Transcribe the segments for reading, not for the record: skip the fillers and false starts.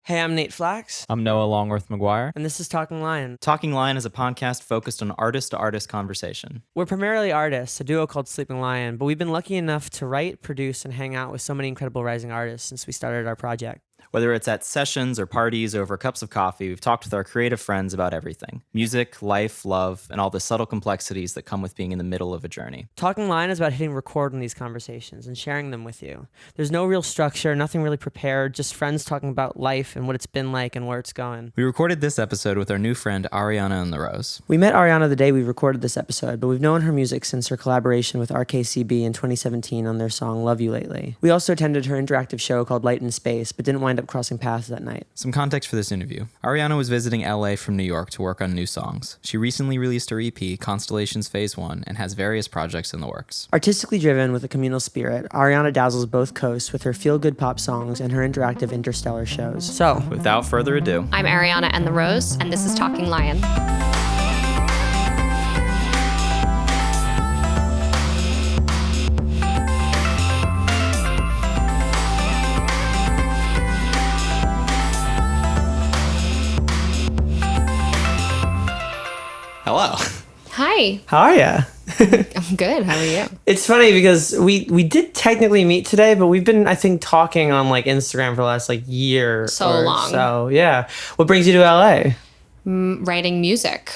Hey, I'm Nate Flax. I'm Noah Longworth McGuire. And this is Talking Lion. Talking Lion is a podcast focused on artist-to-artist conversation. We're primarily artists, a duo called Sleeping Lion, but we've been lucky enough to write, produce, and hang out with so many incredible rising artists since we started our project. Whether it's at sessions or parties or over cups of coffee, we've talked with our creative friends about everything. Music, life, love, and all the subtle complexities that come with being in the middle of a journey. Talking Lion is about hitting record on these conversations and sharing them with you. There's no real structure, nothing really prepared, just friends talking about life and what it's been like and where it's going. We recorded this episode with our new friend Ariana and the Rose. We met Ariana the day we recorded this episode, but we've known her music since her collaboration with RKCB in 2017 on their song Love You Lately. We also attended her interactive show called Light in Space, but didn't wind up crossing paths that night. Some context for this interview. Ariana was visiting LA from New York to work on new songs. She recently released her EP, Constellations Phase 1, and has various projects in the works. Artistically driven with a communal spirit, Ariana dazzles both coasts with her feel-good pop songs and her interactive interstellar shows. So, Without further ado, I'm Ariana and the Rose, and this is Talking Lion. hello. Hi, how are ya? I'm good. How are you? It's funny because we did technically meet today, but we've been, I think, talking on like Instagram for the last like year So or long. So, yeah. What brings you to LA? Writing music.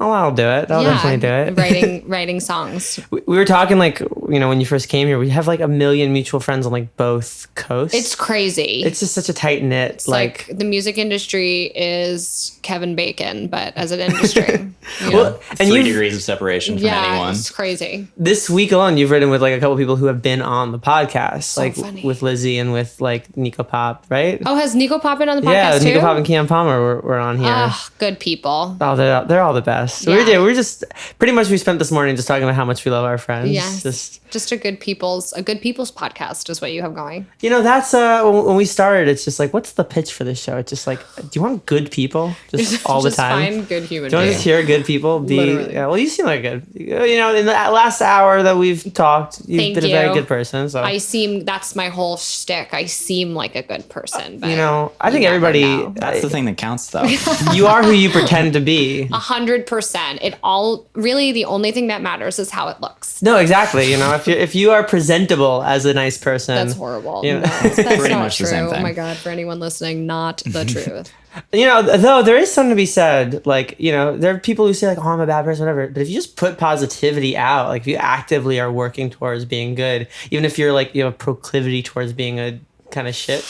Oh, I'll do it. I'll definitely do it. Writing songs. We were talking like, you know, when you first came here, we have like a million mutual friends on like both coasts. It's crazy. It's just such a tight knit. It's like the music industry is Kevin Bacon, but as an industry. Well, and 3 degrees of separation from anyone. It's crazy. This week alone, you've written with like a couple people who have been on the podcast, So like funny. with Lizzie and with like Nico Pop, right? Oh, has Nico Pop been on the podcast Yeah, too? Nico Pop and Keon Palmer were on here. Ah, good people. Oh, they're all the best. So Yeah. we're just pretty much we spent this morning just talking about how much we love our friends. Yes. Just a good people's podcast is what you have going. you know, that's when we started. It's just like, what's the pitch for this show? It's just like, do you want good people just all the Just time? find good human Do you want to beings. hear good people? Literally. Yeah, well, you seem like good. You know, in the last hour that we've talked, you've Thank been a very you. good person. So That's my whole shtick. I seem like a good person, but you know, I think never everybody. know. That's the thing that counts, though. You are who you pretend to be. 100%. It all really the only thing that matters is how it looks. No, exactly. You know, if you are presentable as a nice person, That's horrible. You know. No, that's Pretty not much the true. same Oh thing. my God, for anyone listening, not the truth. You know, though there is something to be said. Like, you know, there are people who say like, "Oh, I'm a bad person," whatever. But if you just put positivity out, like if you actively are working towards being good, even if you're like you have a proclivity towards being a kind of shit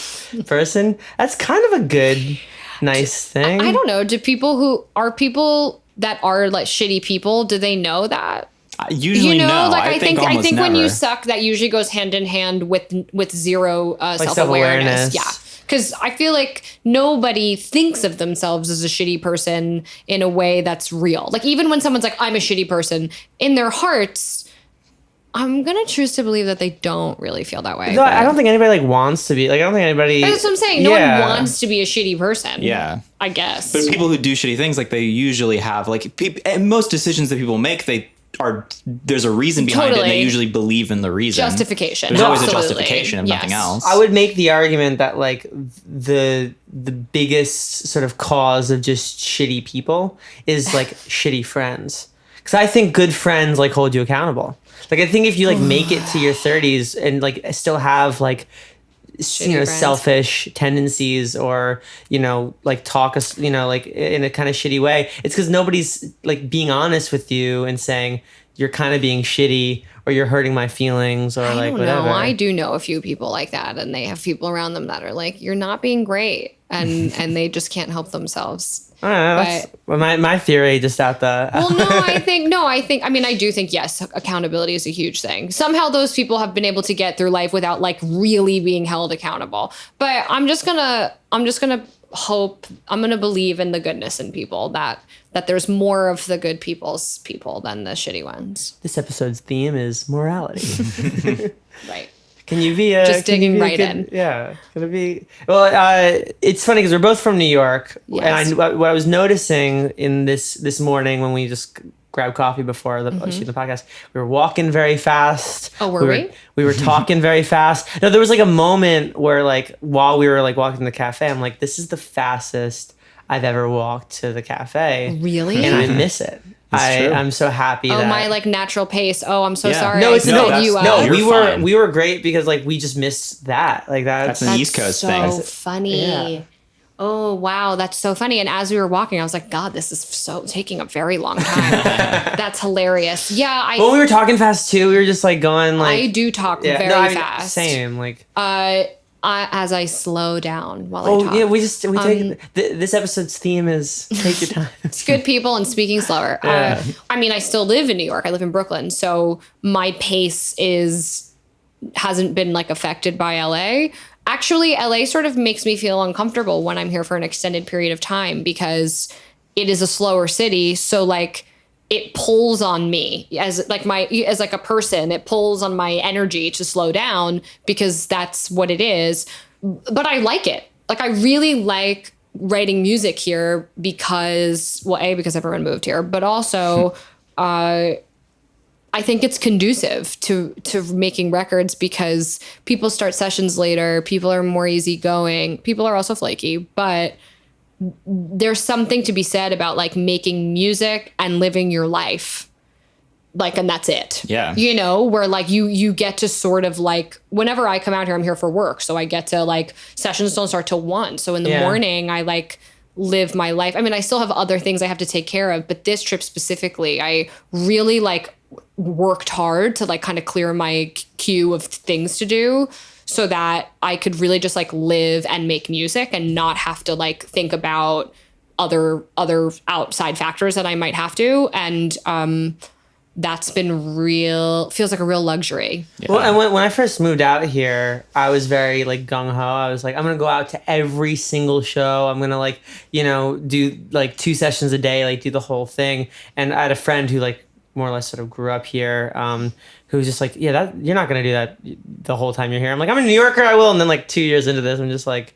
person, that's kind of a good, nice thing. I don't know. Do people that are like shitty people, do they know that? Usually, You know, no. like I think almost when you never. suck, that usually goes hand in hand with zero self-awareness. self-awareness. Yeah. Because I feel like nobody thinks of themselves as a shitty person in a way that's real. Like even when someone's like, I'm a shitty person, in their hearts, I'm going to choose to believe that they don't really feel that way. No, I but- don't think anybody like wants to be. Like I don't think anybody. That's what I'm saying. No Yeah. one wants to be a shitty person. Yeah. I guess. But people who do shitty things, like they usually have, like and most decisions that people make, there's a reason behind it, and they Totally. usually believe in the reason. Justification. There's always a Absolutely. justification if nothing Yes. else. I would make the argument that like the biggest sort of cause of just shitty people is like shitty friends. Because I think good friends like hold you accountable. Like I think if you like make it to your 30s and like still have like you know friends. selfish tendencies or you know like talk us you know like in a kind of shitty way, it's because nobody's like being honest with you and saying you're kind of being shitty or you're hurting my feelings or I like don't whatever. know. I do know a few people like that, and they have people around them that are like, "You're not being great," and they just can't help themselves. I don't know, that's my theory just out the Well, I mean, I do think, yes, accountability is a huge thing. Somehow those people have been able to get through life without like really being held accountable. But I'm just gonna hope, I'm gonna believe in the goodness in people, that there's more of the good people's people than the shitty ones. This episode's theme is morality. Right. Can you be Just can you digging be a right good- in. Yeah, gonna be. Well, it's funny because we're both from New York, Yes. and what I was noticing in this morning when we just grab coffee before the shooting the podcast. We were walking very fast. Oh, were we? We were talking very fast. No, there was like a moment where like while we were like walking to the cafe, I'm like, this is the fastest I've ever walked to the cafe. Really? And I miss it. I'm so happy that my like natural pace. Oh, I'm so Yeah. sorry. No, it's I no, set you up. no. You're We were fine. we were great because like we just missed that. Like That's an East Coast so thing. funny. Yeah. Oh, wow. That's so funny. And as we were walking, I was like, God, this is so taking a very long time. That's hilarious. Yeah. When we were talking fast too, we were just like going like I do talk yeah, very no, I mean, fast. Same. Like As I slow down while I talk. yeah, we take this episode's theme is take your time. It's good people and speaking slower. Yeah. I mean, I still live in New York. I live in Brooklyn. So my pace hasn't been like affected by LA. Actually, LA sort of makes me feel uncomfortable when I'm here for an extended period of time because it is a slower city. So like it pulls on me as like a person, it pulls on my energy to slow down because that's what it is. But I like it. Like I really like writing music here because everyone moved here, but also I think it's conducive to making records because people start sessions later, people are more easygoing, people are also flaky, but there's something to be said about like making music and living your life. Like, and that's it. Yeah. You know, where like you get to sort of like, whenever I come out here, I'm here for work. So I get to like, sessions don't start till 1. So in the morning, I like live my life. I mean, I still have other things I have to take care of, but this trip specifically, I really like worked hard to like kind of clear my queue of things to do so that I could really just like live and make music and not have to like think about other outside factors that I might have to. And that's been feels like a real luxury. Well, and when I first moved out here, I was very like gung ho. I was like, I'm gonna go out to every single show. I'm gonna like, do like 2 sessions a day, like do the whole thing. And I had a friend who like more or less sort of grew up here, who was just like, yeah, you're not gonna do that the whole time you're here. I'm like, I'm a New Yorker, I will. And then like 2 years into this, I'm just like,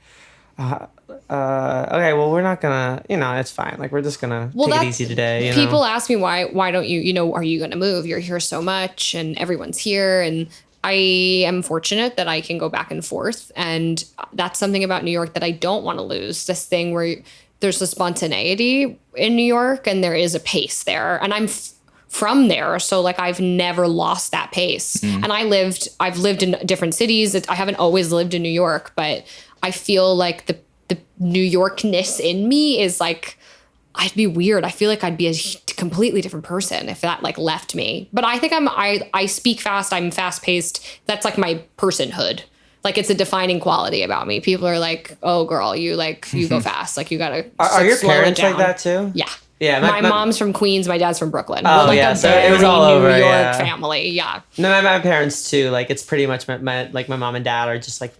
okay, well, we're not gonna, it's fine. Like, we're just gonna take it easy today. People ask me why don't you, are you gonna move? You're here so much and everyone's here. And I am fortunate that I can go back and forth. And that's something about New York that I don't want to lose. This thing where there's a spontaneity in New York and there is a pace there. And I'm from there. So like I've never lost that pace. And I've lived in different cities. I haven't always lived in New York, but I feel like the New Yorkness in me is like, I'd be weird. I feel like I'd be a completely different person if that like left me. But I think I speak fast. I'm fast paced. That's like my personhood. Like it's a defining quality about me. People are like, oh girl, you go fast. Like you gotta Are your slow it parents like down. that too? Yeah. Yeah, my mom's from Queens, my dad's from Brooklyn. Oh, We're like yeah, a so very it was all over, New York yeah. family. Yeah. No, my parents too. Like it's pretty much my mom and dad are just like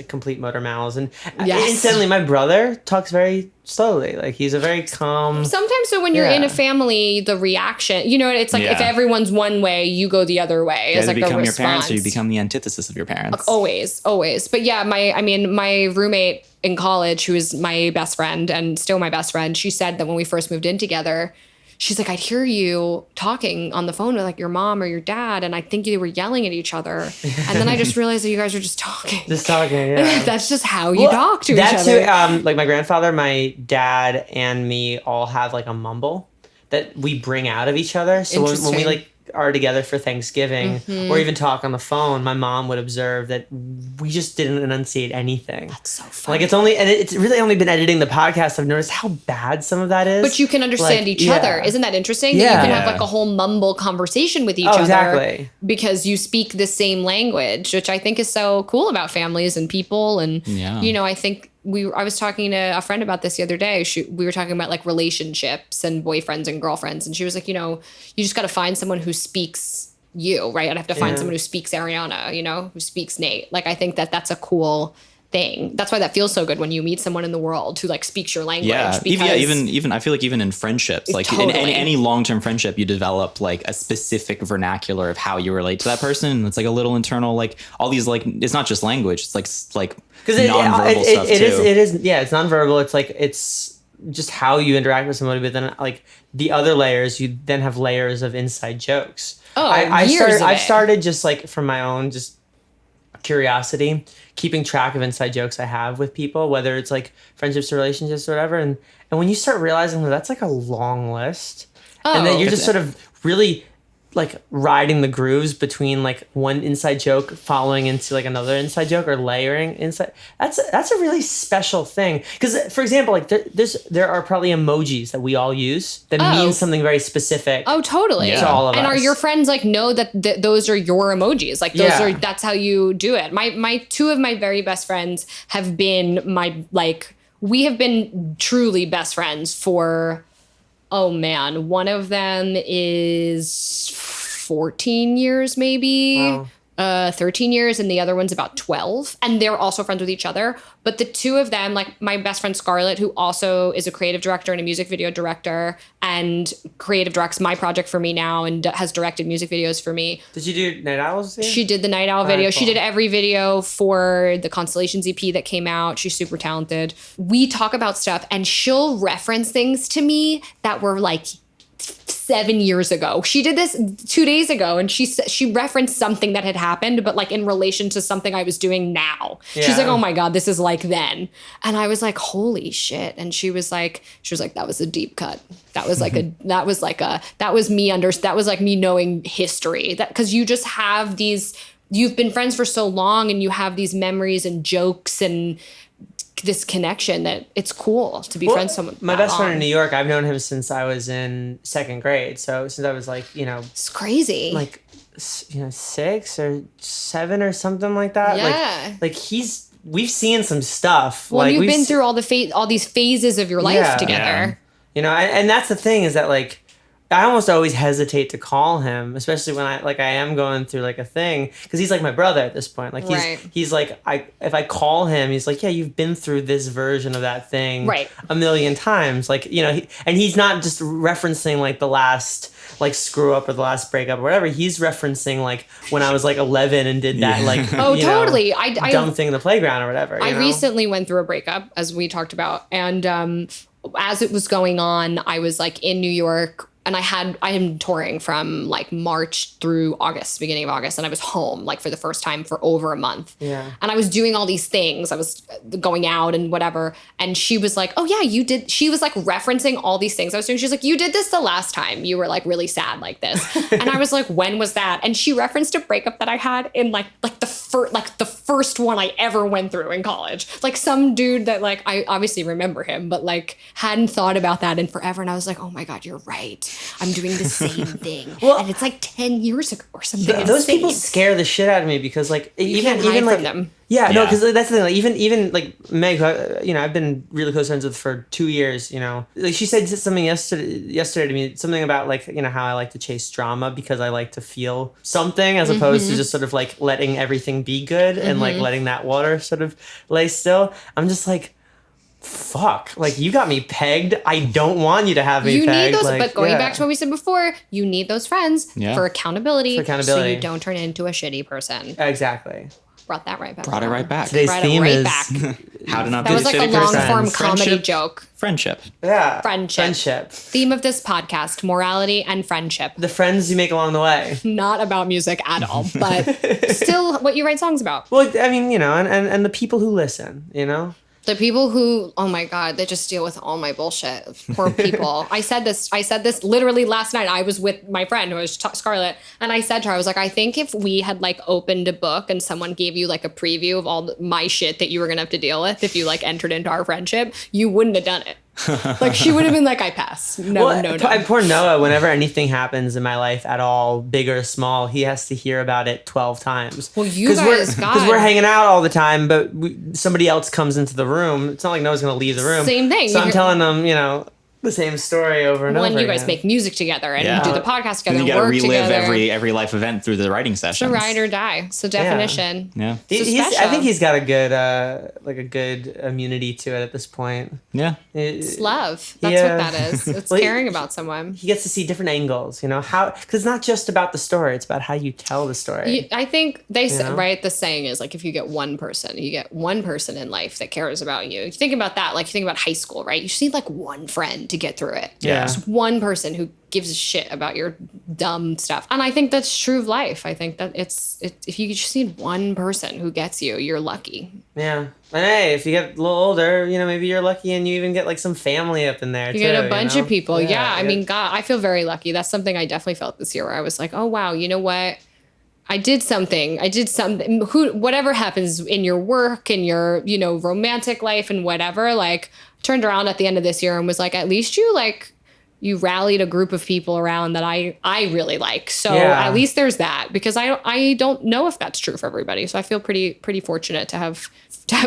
complete motor mouths. And Yes. incidentally, my brother talks very slowly. Like he's a very calm. Sometimes so when you're in Yeah. a family, the reaction, it's like if Yeah. everyone's one way, you go the other way. You It's either like a become your response. parents or you become the antithesis of your parents. Always. But yeah, my roommate in college, who is my best friend and still my best friend, she said that when we first moved in together, she's like, I'd hear you talking on the phone with like your mom or your dad, and I think you were yelling at each other. And then I just realized that you guys were just talking. Just talking, yeah. That's just how you talk to each That's other. who, like my grandfather, my dad, and me all have like a mumble that we bring out of each other. So when we Interesting. like are together for Thanksgiving or even talk on the phone, my mom would observe that we just didn't enunciate anything. That's so funny. Like it's really only been editing the podcast. I've noticed how bad some of that is. But you can understand Like, each other. Isn't that interesting? Yeah. That you can have Yeah. like a whole mumble conversation with each other. Exactly. Because you speak the same language, which I think is so cool about families and people. And, Yeah. I think I was talking to a friend about this the other day. We were talking about like relationships and boyfriends and girlfriends. And she was like, you just got to find someone who speaks you, right? I'd have to find someone who speaks Ariana, who speaks Nate. Like, I think that's a cool thing. That's why that feels so good when you meet someone in the world who like speaks your language. Yeah, because even I feel like even in friendships, like in Totally. any long-term friendship, you develop like a specific vernacular of how you relate to that person. And it's like a little internal, like all these, like, it's not just language. It's like because nonverbal stuff it too. is it's nonverbal. It's like it's just how you interact with somebody, but then like the other layers, you then have layers of inside jokes. Oh, I've started just like from my own just curiosity, keeping track of inside jokes I have with people, whether it's like friendships or relationships or whatever. And when you start realizing that that's like a long list, and then you're just sort of really like riding the grooves between like one inside joke following into like another inside joke or layering inside. That's a really special thing. Because for example, like there are probably emojis that we all use that mean something very specific. Oh, totally. To all of us. And are your friends like know that those are your emojis? Like that's how you do it. My two of my very best friends have been we have been truly best friends for, oh man, one of them is 14 years maybe. Wow. 13 years, and the other one's about 12, and they're also friends with each other. But the two of them, like my best friend Scarlett, who also is a creative director and a music video director, and creative directs my project for me now and has directed music videos for me. Did you do Night Owls? She did the Night Owl video. Cool. She did every video for the Constellations EP that came out. She's super talented. We talk about stuff, and she'll reference things to me that were like 7 years ago. She did this 2 days ago, and she referenced something that had happened, but like in relation to something I was doing now. Yeah. She's like, "Oh my God, this is like then." And I was like, "Holy shit." And she was like, "That was a deep cut. That was like that was me knowing history." That, because you just have these, you've been friends for so long, and you have these memories and jokes and this connection that it's cool to be friends with someone. My best friend in New York, I've known him since I was in second grade. So since I was like, it's crazy. Like, 6 or 7 or something like that. Yeah. Like we've seen some stuff. Well, like you've been through all these phases of your life together. Yeah. And that's the thing, is that like, I almost always hesitate to call him, especially when I am going through like a thing, because he's like my brother at this point. Like he's like, if I call him, he's like, yeah, you've been through this version of that thing a million times. Like, and he's not just referencing like the last like screw up or the last breakup or whatever. He's referencing like when I was like 11 and did that like totally dumb thing in the playground or whatever. I recently went through a breakup, as we talked about, and as it was going on, I was like in New York. And I am touring from like March through August, beginning of August. And I was home like for the first time for over a month. Yeah. And I was doing all these things. I was going out and whatever. And she was like, "Oh yeah, you did." She was like referencing all these things I was doing. She's like, "You did this the last time. You were like really sad like this." And I was like, "When was that?" And she referenced a breakup that I had in like the first one I ever went through in college. Like some dude that like, I obviously remember him, but like hadn't thought about that in forever. And I was like, "Oh my God, you're right. I'm doing the same thing." And it's like 10 years ago or something. Those people scare the shit out of me, because like even like from them. Yeah, no, because that's the thing. Like even like Meg, who I've been really close friends with for 2 years. Like she said something yesterday to me, something about like how I like to chase drama because I like to feel something as opposed to just sort of like letting everything be good and like letting that water sort of lay still. I'm just like, fuck, like you got me pegged. I don't want you to have me pegged. You need those, like, but going back to what we said before, you need those friends for accountability. So you don't turn into a shitty person. Exactly. Brought that right back. Brought it right back. Today's theme is how to not that be a was like shitty a long person. form comedy Friendship. joke. Friendship. Yeah. Friendship. Theme of this podcast: morality and friendship. The friends you make along the way. Not about music at all, but still what you write songs about. Well, I mean, and the people who listen, The people who, oh my God, they just deal with all my bullshit. Poor people. I said this literally last night. I was with my friend who was Scarlett, and I said to her, I was like, I think if we had like opened a book and someone gave you like a preview of all my shit that you were gonna have to deal with if you like entered into our friendship, you wouldn't have done it. Like she would have been like, I pass. No. Poor Noah, whenever anything happens in my life at all, big or small, he has to hear about it 12 times. Well, you guys, because we're hanging out all the time, but somebody else comes into the room. It's not like Noah's going to leave the room. Same thing. So I'm telling them, the same story over and over when you guys again. make music together and Yeah. do the podcast together And and you got to work relive together. every life event through the writing sessions. It's a ride or die. So definition. Yeah. I think he's got a good like a good immunity to it at this point. Yeah. It's love. That's Yeah. what that is. It's Well, caring about someone. He gets to see different angles, you know, how, because it's not just about the story, it's about how you tell the story. I think they say, know? right, the saying is like, if you get one person in life that cares about you. You think about that, like you think about high school, right? You just need like one friend to get through it. Yeah. Just one person who gives a shit about your dumb stuff. And I think that's true of life. I think that it's if you just need one person who gets you, you're lucky. Yeah. And hey, if you get a little older, you know, maybe you're lucky and you even get like some family up in there You too. get a bunch know? of people. Yeah. I yeah. mean, God, I feel very lucky. That's something I definitely felt this year where I was like, oh, wow, you know what? I did something. Whatever happens in your work, in your, you know, romantic life and whatever, like turned around at the end of this year and was like, at least you rallied a group of people around that I really like. So Yeah. at least there's that, because I don't know if that's true for everybody. So I feel pretty fortunate to have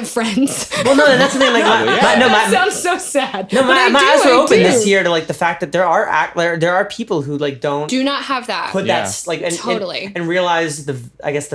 friends. Well, no, and that's the thing. Like, That sounds so sad. no, But my I eyes do, were I open do. this year to like the fact that there are people who like don't Do not have that. put Yeah. that like and, Totally. and realize the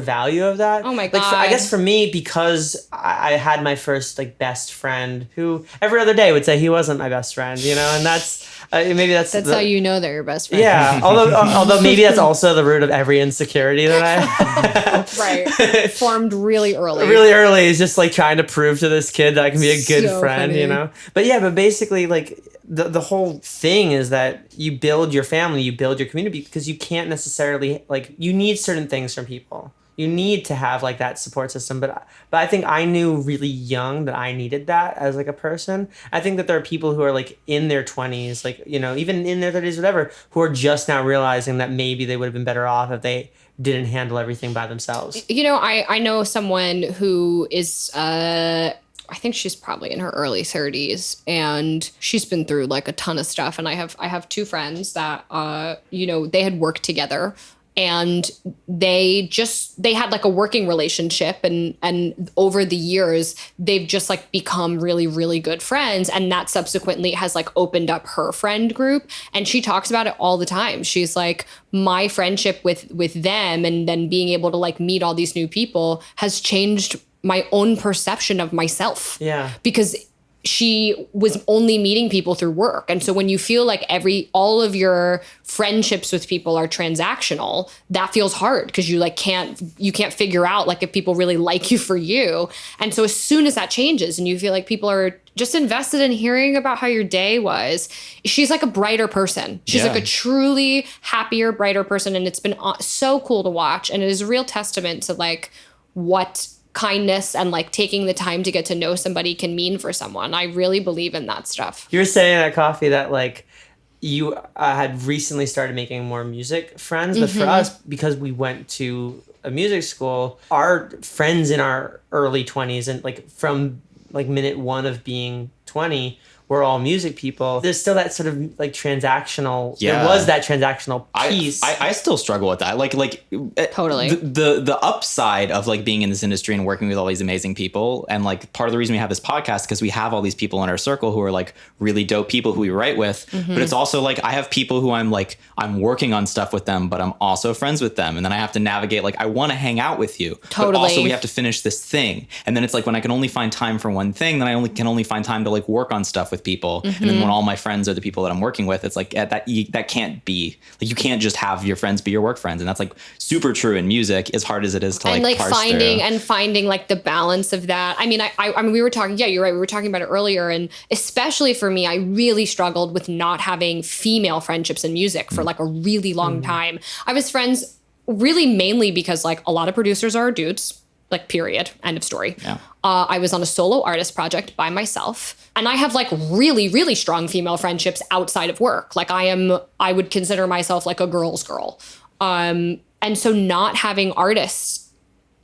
value of that. Oh my Like I God. guess for me, because I had my first like best friend who every other day would say he wasn't my best friend, you know, and that's maybe that's That's how you know they're your best friend. Yeah, although maybe that's also the root of every insecurity that I have. Right. Formed really early. Really early is just like trying to prove to this kid that I can be a good So friend, funny. you know? But basically like the whole thing is that you build your family, you build your community, because you can't necessarily like, you need certain things from people. You need to have like that support system, but I think I knew really young that I needed that as like a person. I think that there are people who are like in their 20s, like, you know, even in their 30s, whatever, who are just now realizing that maybe they would have been better off if they didn't handle everything by themselves. You know, I know someone who is I think she's probably in her early 30s, and she's been through like a ton of stuff. And I have two friends that you know, they had worked together, and they had like a working relationship, and over the years they've just like become really, really good friends, and that subsequently has like opened up her friend group. And she talks about it all the time. She's like, my friendship with them, and then being able to like meet all these new people, has changed my own perception of myself. Yeah. Because she was only meeting people through work. And so when you feel like all of your friendships with people are transactional, that feels hard, because you like can't figure out like if people really like you for you. And so as soon as that changes and you feel like people are just invested in hearing about how your day was, she's like a brighter person. She's Yeah. like a truly happier, brighter person. And it's been so cool to watch. And it is a real testament to like what kindness and like taking the time to get to know somebody can mean for someone. I really believe in that stuff. You were saying at coffee that like you had recently started making more music friends, but for us, because we went to a music school, our friends in our early 20s and like from like minute one of being 20, we're all music people. There's still that sort of like transactional. Yeah. There was that transactional piece. I still struggle with that. Like Totally. the upside of like being in this industry and working with all these amazing people, and like part of the reason we have this podcast, because we have all these people in our circle who are like really dope people who we write with. But it's also like I have people who I'm working on stuff with them, but I'm also friends with them, and then I have to navigate like I want to hang out with you, Totally. but also we have to finish this thing, and then it's like when I can only find time for one thing, then I can only find time to like work on stuff with people. And then when all my friends are the people that I'm working with, it's like that can't be like, you can't just have your friends be your work friends. And that's like super true in music, as hard as it is to and like parse finding like the balance of that. I mean, I mean, we were talking, yeah, you're right. We were talking about it earlier. And especially for me, I really struggled with not having female friendships in music for like a really long time. I was friends really mainly because like a lot of producers are dudes, like period, end of story. Yeah. I was on a solo artist project by myself, and I have like really, really strong female friendships outside of work. Like I would consider myself like a girl's girl. And so not having artists,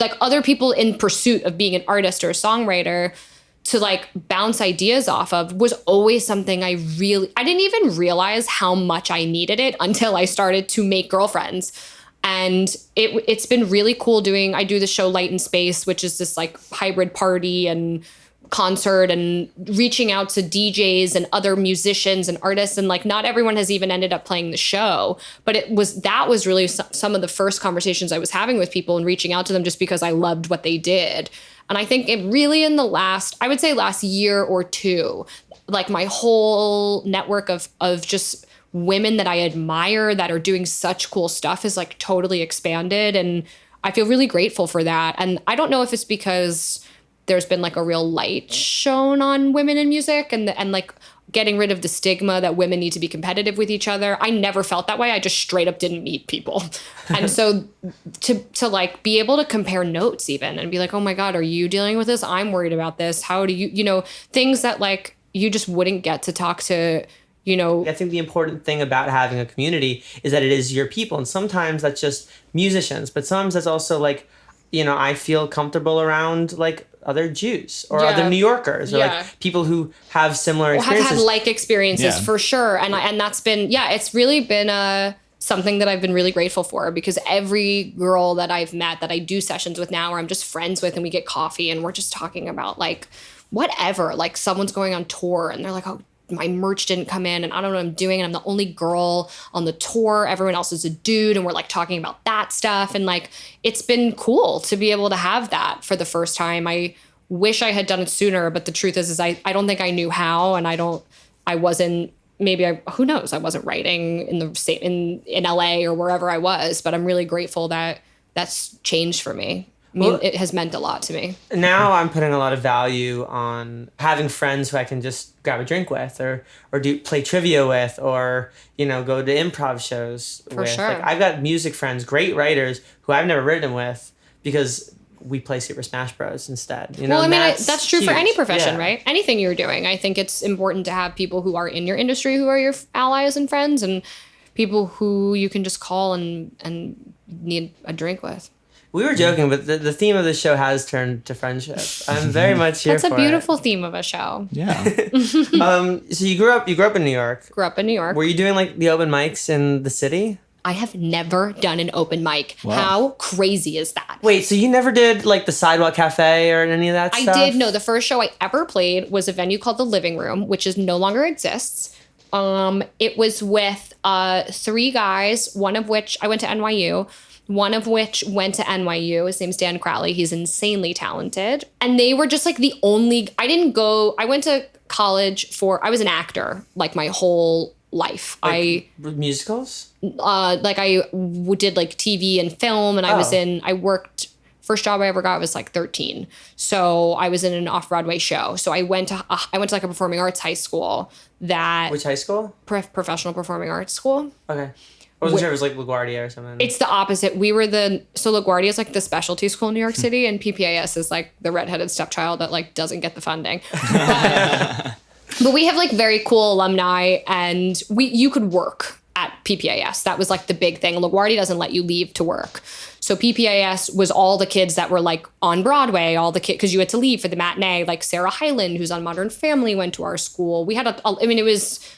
like other people in pursuit of being an artist or a songwriter to like bounce ideas off of, was always something I didn't even realize how much I needed it until I started to make girlfriends. And it's been really cool I do the show Light in Space, which is this like hybrid party and concert and reaching out to DJs and other musicians and artists. And like, not everyone has even ended up playing the show, but that was really some of the first conversations I was having with people and reaching out to them just because I loved what they did. And I think it really in the last year or two, like my whole network of just women that I admire that are doing such cool stuff is like totally expanded. And I feel really grateful for that. And I don't know if it's because there's been like a real light shown on women in music and like getting rid of the stigma that women need to be competitive with each other. I never felt that way. I just straight up didn't meet people. And so to like be able to compare notes even and be like, oh my God, are you dealing with this? I'm worried about this. How do you, things that like you just wouldn't get to talk to, I think the important thing about having a community is that it is your people. And sometimes that's just musicians, but sometimes that's also like, I feel comfortable around like other Jews or other New Yorkers or like people who have similar experiences. Have had like experiences for sure. And that's been, it's really been something that I've been really grateful for, because every girl that I've met that I do sessions with now, or I'm just friends with, and we get coffee and we're just talking about like whatever, like someone's going on tour and they're like, oh, my merch didn't come in and I don't know what I'm doing. And I'm the only girl on the tour. Everyone else is a dude. And we're like talking about that stuff. And like, it's been cool to be able to have that for the first time. I wish I had done it sooner, but the truth is I don't think I knew how. And who knows? I wasn't writing in the state in LA or wherever I was, but I'm really grateful that that's changed for me. I mean, it has meant a lot to me. Now I'm putting a lot of value on having friends who I can just grab a drink with or play trivia with or, go to improv shows with. For sure. Like, I've got music friends, great writers who I've never written with because we play Super Smash Bros. Instead. That's true for any profession, right? Anything you're doing. I think it's important to have people who are in your industry who are your allies and friends and people who you can just call and need a drink with. We were joking, but the theme of the show has turned to friendship. I'm very much here for it. That's a beautiful theme of a show. Yeah. So you grew up in New York. Grew up in New York. Were you doing like the open mics in the city? I have never done an open mic. Wow. How crazy is that? Wait, so you never did like the Sidewalk Cafe or any of that stuff? I did. No, the first show I ever played was a venue called The Living Room, which no longer exists. It was with 3 guys, one of which I went to NYU. One of which went to NYU. His name's Dan Crowley. He's insanely talented. And they were just like the only, I went to college I was an actor like my whole life. Musicals? I did like TV and film and I worked, first job I ever got was like 13. So I was in an off-Broadway show. So I went to like a performing arts high school Which high school? Professional performing arts school. Okay. I wasn't sure it was like LaGuardia or something. It's the opposite. So LaGuardia is like the specialty school in New York City, and PPAS is like the redheaded stepchild that like doesn't get the funding. But we have like very cool alumni, and you could work at PPAS. That was like the big thing. LaGuardia doesn't let you leave to work. So PPAS was all the kids that were like on Broadway, all the kids, because you had to leave for the matinee. Like Sarah Hyland, who's on Modern Family, went to our school. We had it was...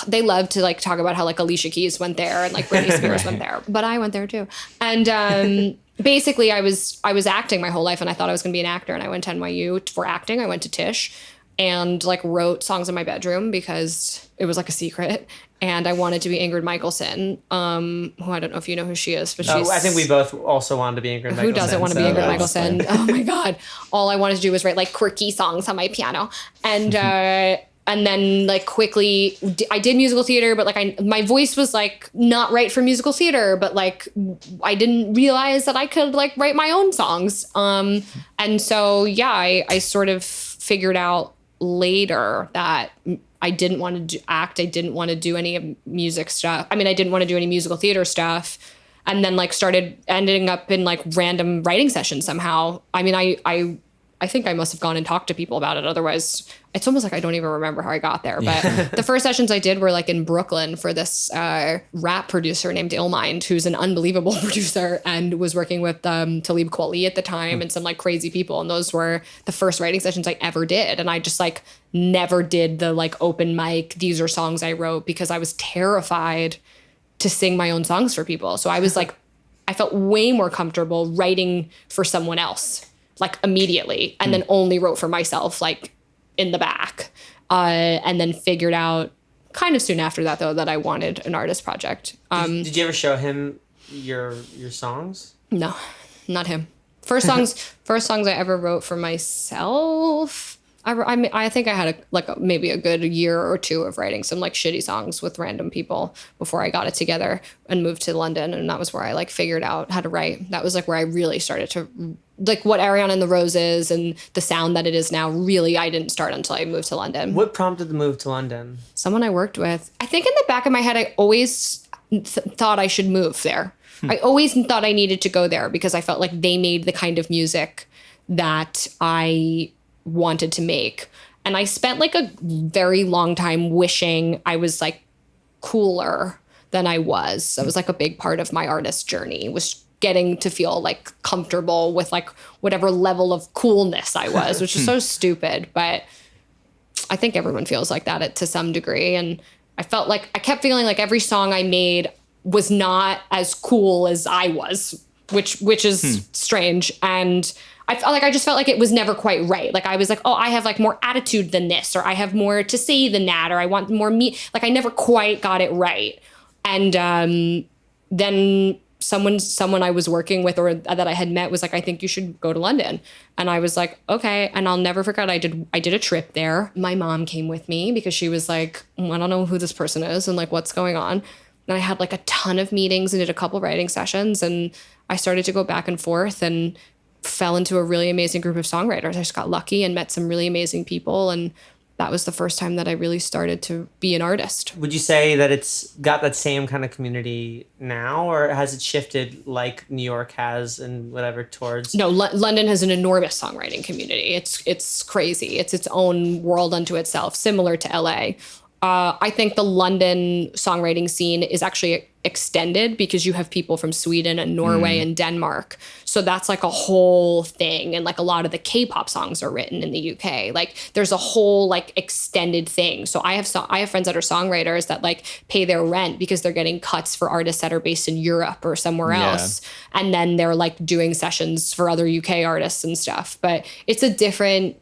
they love to like talk about how like Alicia Keys went there and like Britney Spears went there, but I went there too. And basically I was acting my whole life and I thought I was going to be an actor, and I went to NYU for acting. I went to Tisch and like wrote songs in my bedroom because it was like a secret. And I wanted to be Ingrid Michaelson, who I don't know if you know who she is, but she's... I think we both also wanted to be Ingrid Michaelson. Who doesn't want to be Ingrid Michaelson? Oh my God. All I wanted to do was write like quirky songs on my piano. And then like quickly I did musical theater, but like my voice was like not right for musical theater, but like I didn't realize that I could like write my own songs. And so, I sort of figured out later that I didn't want to act. I didn't want to do any music stuff. I mean, I didn't want to do any musical theater stuff. And then like started ending up in like random writing sessions somehow. I mean, I think I must have gone and talked to people about it. Otherwise, it's almost like I don't even remember how I got there. But the first sessions I did were like in Brooklyn for this rap producer named Illmind, who's an unbelievable producer and was working with Talib Kweli at the time and some like crazy people. And those were the first writing sessions I ever did. And I just like never did the like open mic, these are songs I wrote, because I was terrified to sing my own songs for people. So I was like, I felt way more comfortable writing for someone else. like immediately, and then only wrote for myself like in the back, and then figured out kind of soon after that though that I wanted an artist project. Did you ever show him your songs? No, not him. First songs I ever wrote for myself. I think I had maybe a good year or two of writing some like shitty songs with random people before I got it together and moved to London, and that was where I like figured out how to write. That was like where I really started to like what Ariana and the Roses and the sound that it is now. Really, I didn't start until I moved to London. What prompted the move to London? Someone I worked with. I think in the back of my head, I always thought I should move there. I always thought I needed to go there because I felt like they made the kind of music that I wanted to make. And I spent like a very long time wishing I was like cooler than I was. That was like a big part of my artist journey, was getting to feel like comfortable with like whatever level of coolness I was, which is so stupid. But I think everyone feels like that to some degree. And I kept feeling like every song I made was not as cool as I was, which is strange. And I just felt like it was never quite right. Like I was like, oh, I have like more attitude than this, or I have more to say than that, or I want more me. Like I never quite got it right. And then someone I was working with or that I had met was like, I think you should go to London. And I was like, okay. And I'll never forget, I did a trip there. My mom came with me because she was like, I don't know who this person is and like what's going on. And I had like a ton of meetings and did a couple writing sessions, and I started to go back and forth and fell into a really amazing group of songwriters. I just got lucky and met some really amazing people, and that was the first time that I really started to be an artist. Would you say that it's got that same kind of community now, or has it shifted like New York has and whatever towards? No, London has an enormous songwriting community. It's crazy. It's its own world unto itself, similar to LA. I think the London songwriting scene is actually extended because you have people from Sweden and Norway and Denmark. So that's like a whole thing. And like a lot of the K-pop songs are written in the UK. Like there's a whole like extended thing. So I have friends that are songwriters that like pay their rent because they're getting cuts for artists that are based in Europe or somewhere else. And then they're like doing sessions for other UK artists and stuff. But it's different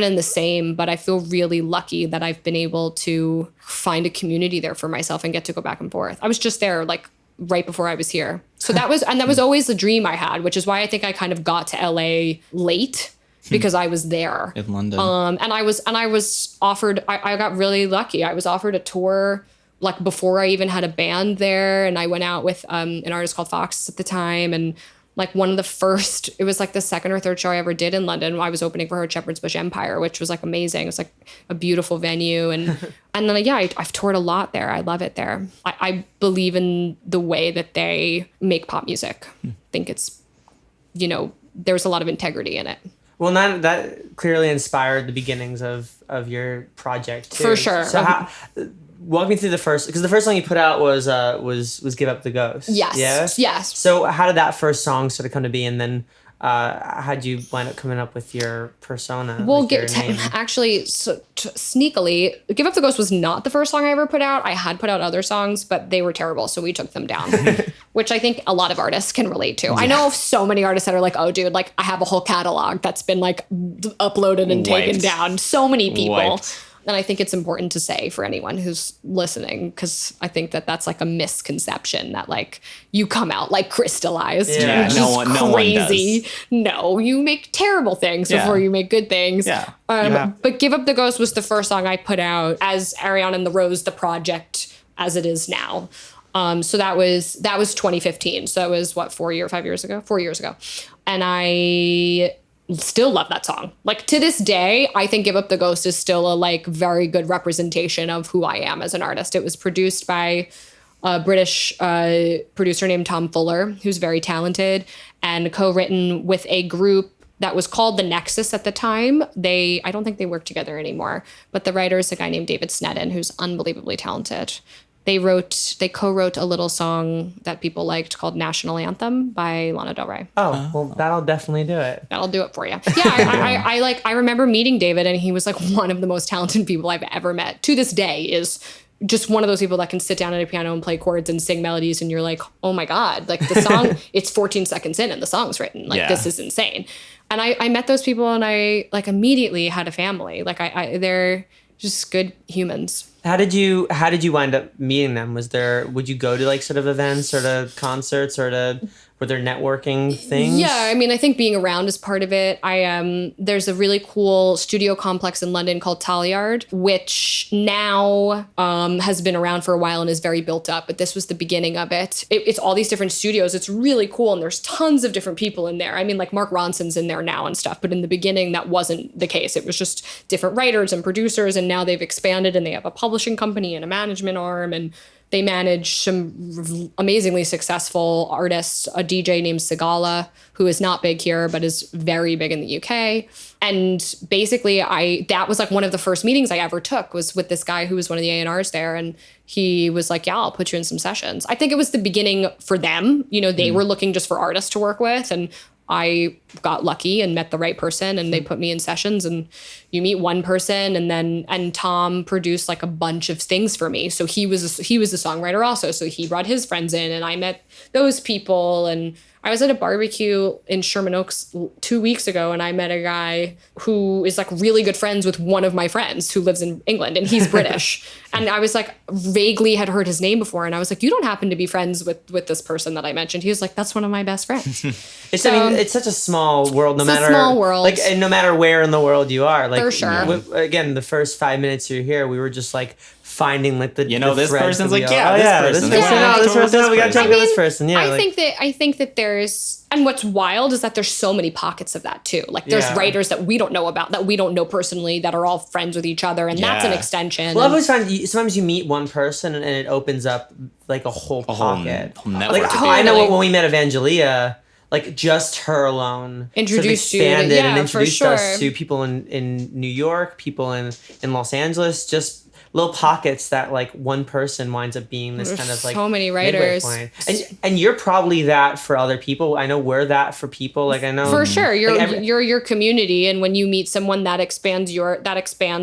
and the same, but I feel really lucky that I've been able to find a community there for myself and get to go back and forth. I was just there like right before I was here. So that was always the dream I had, which is why I think I kind of got to LA late because I was there in London. And I was offered, I got really lucky. I was offered a tour like before I even had a band there. And I went out with an artist called Fox at the time, and like one of the first, it was like the second or third show I ever did in London. I was opening for her at Shepherd's Bush Empire, which was like amazing. It's like a beautiful venue. And then, I've toured a lot there. I love it there. I believe in the way that they make pop music. I think it's, there's a lot of integrity in it. Well, that clearly inspired the beginnings of your project too. For sure. So walk me through the first song you put out was Give Up the Ghost. Yes. Yeah? Yes. So how did that first song sort of come to be, and then how'd you wind up coming up with your persona? Well, sneakily, Give Up the Ghost was not the first song I ever put out. I had put out other songs, but they were terrible, so we took them down, which I think a lot of artists can relate to. Yeah. I know of so many artists that are like, oh, dude, like I have a whole catalog that's been like uploaded and taken down. So many people. And I think it's important to say for anyone who's listening, because I think that that's like a misconception that like you come out like crystallized. Yeah, which no is one crazy. does. No, you make terrible things before you make good things. Yeah. But Give Up the Ghost was the first song I put out as Ariana and the Rose, the project as it is now. So that was 2015. So that was 4 years ago. And I still love that song. Like to this day, I think Give Up the Ghost is still a like very good representation of who I am as an artist. It was produced by a British producer named Tom Fuller, who's very talented, and co-written with a group that was called The Nexus at the time. I don't think they work together anymore, but the writer is a guy named David Snedden, who's unbelievably talented. They co-wrote a little song that people liked called National Anthem by Lana Del Rey. Oh, well, that'll definitely do it. That'll do it for you. Yeah, I remember meeting David, and he was like one of the most talented people I've ever met. To this day is just one of those people that can sit down at a piano and play chords and sing melodies, and you're like, oh my God, like the song, it's 14 seconds in and the song's written. Like, this is insane. And I met those people, and I like immediately had a family. Like they're just good humans. How did you wind up meeting them? Would you go to like sort of events or to concerts or were there networking things? Yeah, I mean, I think being around is part of it. There's a really cool studio complex in London called Tal Yard, which now has been around for a while and is very built up. But this was the beginning of it. It's all these different studios. It's really cool, and there's tons of different people in there. I mean, like Mark Ronson's in there now and stuff. But in the beginning, that wasn't the case. It was just different writers and producers, and now they've expanded and they have a publishing company and a management arm, and they manage some amazingly successful artists, a DJ named Sigala, who is not big here, but is very big in the UK. And basically that was like one of the first meetings I ever took was with this guy who was one of the A&Rs there. And he was like, yeah, I'll put you in some sessions. I think it was the beginning for them. You know, they were looking just for artists to work with, and I got lucky and met the right person, and they put me in sessions, and you meet one person, and Tom produced like a bunch of things for me. So he was a songwriter also. So he brought his friends in, and I met those people. And I was at a barbecue in Sherman Oaks 2 weeks ago, and I met a guy who is like really good friends with one of my friends who lives in England, and he's British. And I was like, vaguely had heard his name before. And I was like, you don't happen to be friends with this person that I mentioned? He was like, that's one of my best friends. I mean, it's such a small world, a small world. Like, and no matter where in the world you are, like, for sure. Again, the first 5 minutes you're here, we were just like finding like the this person's like, this person, we got to talk about this person. Yeah, I think that there's, and what's wild is that there's so many pockets of that too. Like there's writers that we don't know about, that we don't know personally, that are all friends with each other, and that's an extension. Well, I've always found sometimes you meet one person and it opens up like a whole pocket. Whole network. Like I know when we met Evangelia, like just her alone introduced sort of expanded and introduced us to people in New York, people in Los Angeles, just little pockets that like one person winds up being this kind of like so many writers point. And you're probably that for other people. I know we're that for people. Like I know for sure you're your community, and when you meet someone that expands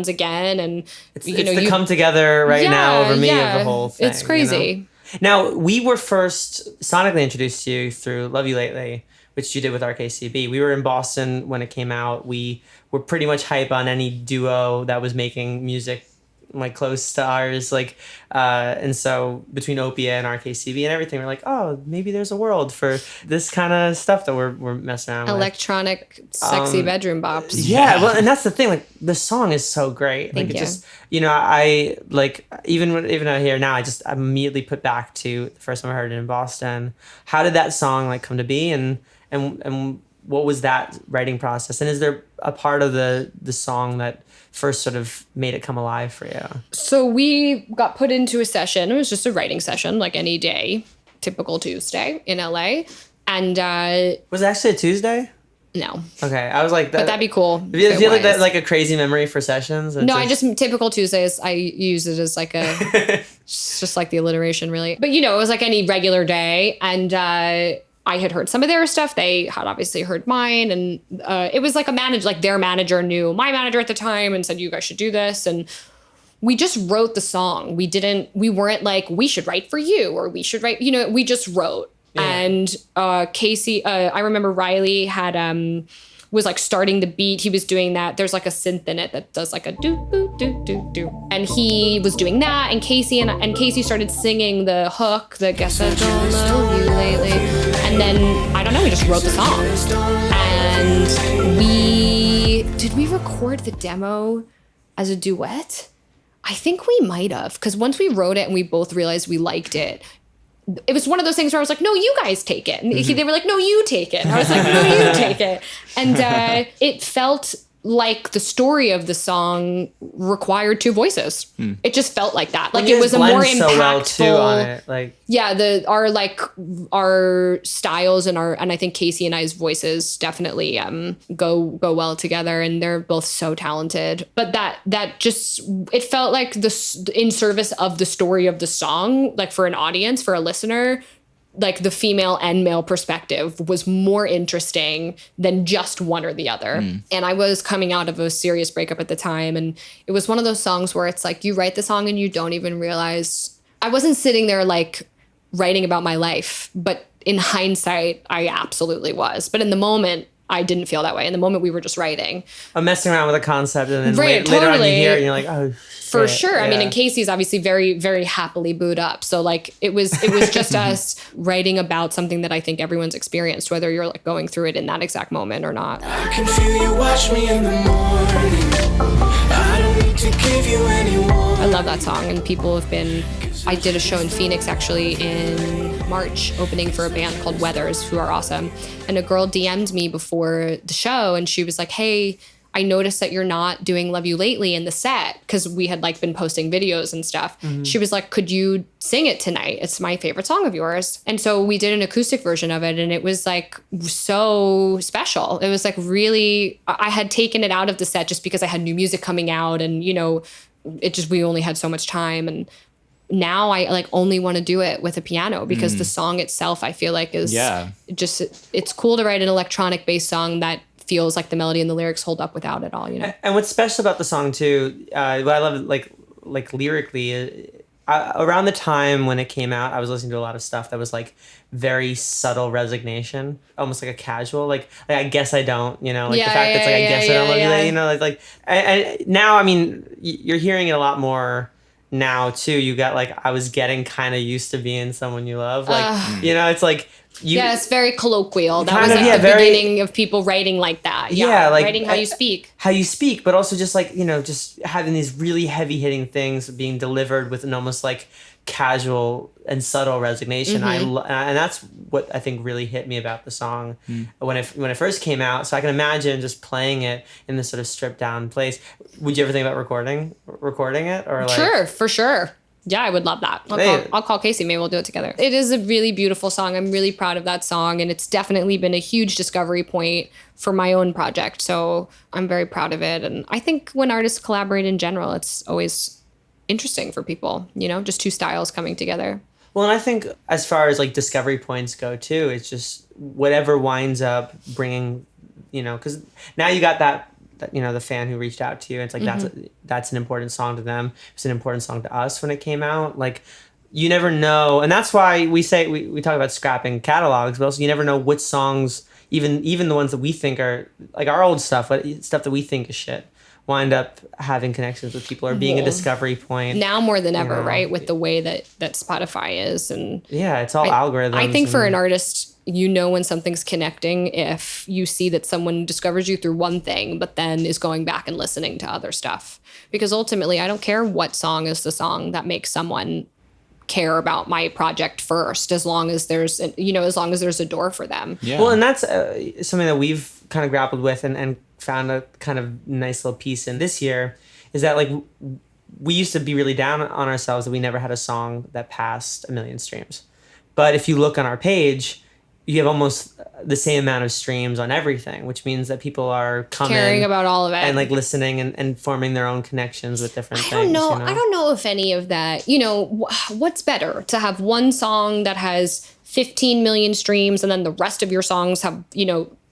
again, and it's the come together now over me of the whole thing. It's crazy. You know? Now, we were first sonically introduced to you through Love You Lately, which you did with RKCB. We were in Boston when it came out. We were pretty much hype on any duo that was making music like close to ours, and so between Opia and RKCB and everything, we're like, oh, maybe there's a world for this kind of stuff that we're messing around electronic sexy bedroom bops. Yeah, well, and that's the thing, like the song is so great. Thank like you. It just, I like even out here now, I just immediately put back to the first time I heard it in Boston. How did that song like come to be, and what was that writing process, and is there a part of the song that first sort of made it come alive for you? So we got put into a session. It was just a writing session, like any day, typical Tuesday in LA. And was it actually a Tuesday? No. Okay, I was like, but that'd be cool. Do you feel like that, like a crazy memory for sessions? No, I just typical Tuesdays. I use it as like it's just like the alliteration, really. But it was like any regular day, and I had heard some of their stuff. They had obviously heard mine, and it was like their manager knew my manager at the time and said, you guys should do this. And we just wrote the song. We weren't like, we should write for you, or we should write, we just wrote. Yeah. And Casey, I remember Riley had, was like starting the beat. He was doing that. There's like a synth in it that does like a do, do, do, do, do. And he was doing that. And Casey started singing the hook, the guess I don't love you lately. And then, I don't know, we just wrote the song. And did we record the demo as a duet? I think we might have, because once we wrote it and we both realized we liked it, it was one of those things where I was like, no, you guys take it. And they were like, no, you take it. And I was like, no, you take it. And it felt like the story of the song required two voices. It just felt like that. Like it was a more impactful. So well too on it. Like our styles and I think Casey and I's voices definitely go well together, and they're both so talented. But that just, it felt like in service of the story of the song, like for an audience, for a listener, like the female and male perspective was more interesting than just one or the other. And I was coming out of a serious breakup at the time. And it was one of those songs where it's like you write the song and you don't even realize. I wasn't sitting there like writing about my life, but in hindsight, I absolutely was. But in the moment, I didn't feel that way. In the moment, we were just writing. I'm messing around with a concept, and then Right, later on you totally. hear it and you're like, oh, For shit. sure. I mean, Yeah. and Casey's obviously very, very happily booed up. So like it was just us writing about something that I think everyone's experienced, whether you're like going through it in that exact moment or not. I can feel you watch me in the morning. I don't need to give you any warning. I love that song, and people have been. I did a show in Phoenix actually in March, opening for a band called Weathers, who are awesome. And a girl DM'd me before the show, and she was like, "Hey, I noticed that you're not doing Love You Lately in the set," because we had like been posting videos and stuff. She was like, "Could you sing it tonight? It's my favorite song of yours." And so we did an acoustic version of it, and it was like so special. It was like really, I had taken it out of the set just because I had new music coming out, and we only had so much time. And now I like only want to do it with a piano because the song itself I feel like is just, it's cool to write an electronic based song that feels like the melody and the lyrics hold up without it all, And what's special about the song too, what I love like lyrically, around the time when it came out, I was listening to a lot of stuff that was like very subtle resignation, almost like a casual, like I guess I don't, the fact that's like I guess I don't love you, like and now I mean you're hearing it a lot more now too. You got like I was getting kind of used to being someone you love, like it's like. It's very colloquial. That was kind of, like the very- beginning of people writing like that. Like writing how you speak. How you speak, but also just like, just having these really heavy hitting things being delivered with an almost like casual and subtle resignation. And that's what I think really hit me about the song when it first came out. So I can imagine just playing it in this sort of stripped down place. Would you ever think about recording it or like? Sure, for sure. Yeah, I would love that. Hey. I'll call Casey. Maybe we'll do it together. It is a really beautiful song. I'm really proud of that song. And it's definitely been a huge discovery point for my own project. So I'm very proud of it. And I think when artists collaborate in general, it's always interesting for people, just two styles coming together. Well, and I think as far as like discovery points go too, it's just whatever winds up bringing, because now you got that the fan who reached out to you. It's like that's an important song to them. It's an important song to us when it came out. Like you never know, and that's why we say we talk about scrapping catalogs, but also you never know which songs, even the ones that we think are like our old stuff, stuff that we think is shit, wind up having connections with people or being a discovery point. Now more than ever, right? With the way that Spotify is, and it's all algorithms. I think for an artist, when something's connecting if you see that someone discovers you through one thing, but then is going back and listening to other stuff. Because ultimately, I don't care what song is the song that makes someone care about my project first, as long as there's, as long as there's a door for them. Yeah. Well, and that's something that we've kind of grappled with and found a kind of nice little piece in this year is that like we used to be really down on ourselves that we never had a song that passed 1 million streams. But if you look on our page, you have almost the same amount of streams on everything, which means that people are coming, caring about all of it, and like listening and forming their own connections with different things. I don't know if any of that, what's better, to have one song that has 15 million streams and then the rest of your songs have,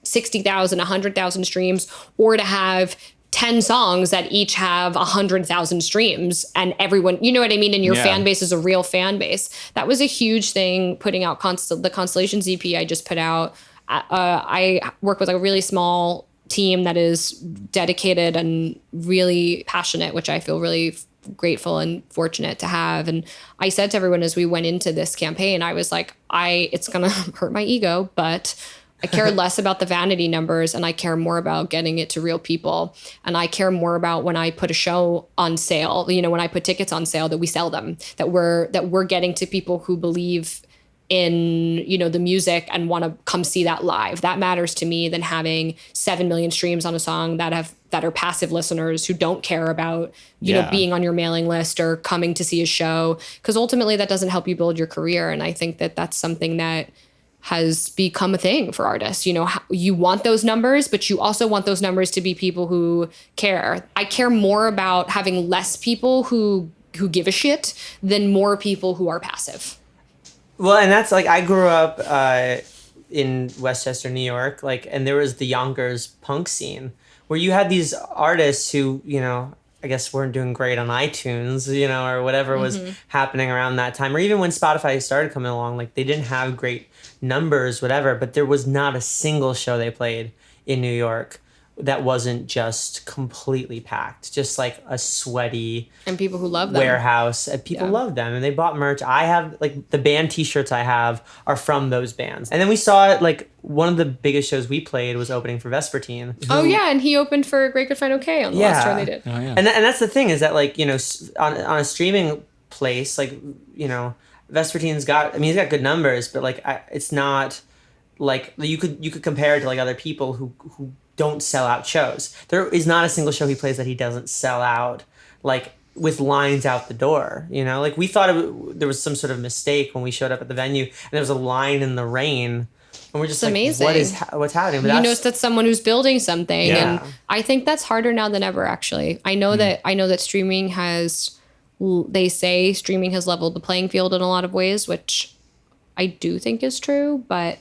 60,000, 100,000 streams, or to have 10 songs that each have 100,000 streams and everyone, you know what I mean? And your fan base is a real fan base. That was a huge thing putting out the Constellations EP I just put out. I work with a really small team that is dedicated and really passionate, which I feel really grateful and fortunate to have. And I said to everyone as we went into this campaign, I was like, it's going to hurt my ego, but I care less about the vanity numbers and I care more about getting it to real people. And I care more about when I put a show on sale, when I put tickets on sale, that we sell them, that we're getting to people who believe in, the music and want to come see that live. That matters to me than having 7 million streams on a song that are passive listeners who don't care about, being on your mailing list or coming to see a show. Because ultimately that doesn't help you build your career. And I think that that's something that has become a thing for artists. You want those numbers, but you also want those numbers to be people who care. I care more about having less people who give a shit than more people who are passive. Well, and that's like I grew up in Westchester, New York, like, and there was the Yonkers punk scene where you had these artists who, I guess weren't doing great on iTunes, or whatever was happening around that time, or even when Spotify started coming along, like they didn't have great numbers, whatever, but there was not a single show they played in New York that wasn't just completely packed, just like a sweaty and people who love them warehouse, and people loved them and they bought merch. I have like the band t-shirts I have are from those bands. And then we saw it, like one of the biggest shows we played was opening for Vespertine. Oh yeah, and he opened for Great Good Fine Okay on the last tour they did. Oh, yeah. And that's the thing is that, like, on a streaming place, like, Vespertine's got, he's got good numbers, but like it's not like you could compare it to like other people who don't sell out shows. There is not a single show he plays that he doesn't sell out, like with lines out the door. Like we thought there was some sort of mistake when we showed up at the venue and there was a line in the rain, and we're just it's amazing. What's happening? But you notice that's someone who's building something, and I think that's harder now than ever. Actually, I know that streaming has. They say streaming has leveled the playing field in a lot of ways, which I do think is true, but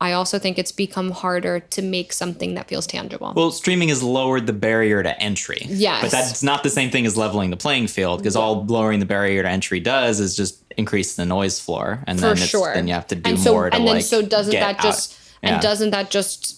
I also think it's become harder to make something that feels tangible. Well, streaming has lowered the barrier to entry. Yes. But that's not the same thing as leveling the playing field, because all lowering the barrier to entry does is just increase the noise floor. And then then you have to do more to doesn't that just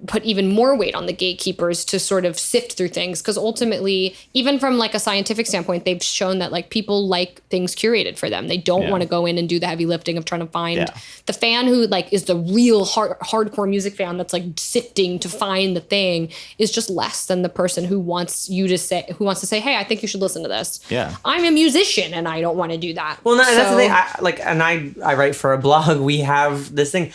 put even more weight on the gatekeepers to sort of sift through things? Because ultimately, even from like a scientific standpoint, they've shown that like people like things curated for them. They don't want to go in and do the heavy lifting of trying to find the fan who like is the real hardcore music fan that's like sifting to find the thing is just less than the person who wants to say, hey, I think you should listen to this. Yeah. I'm a musician and I don't want to do that. Well, no, that's the thing. I write for a blog. We have this thing.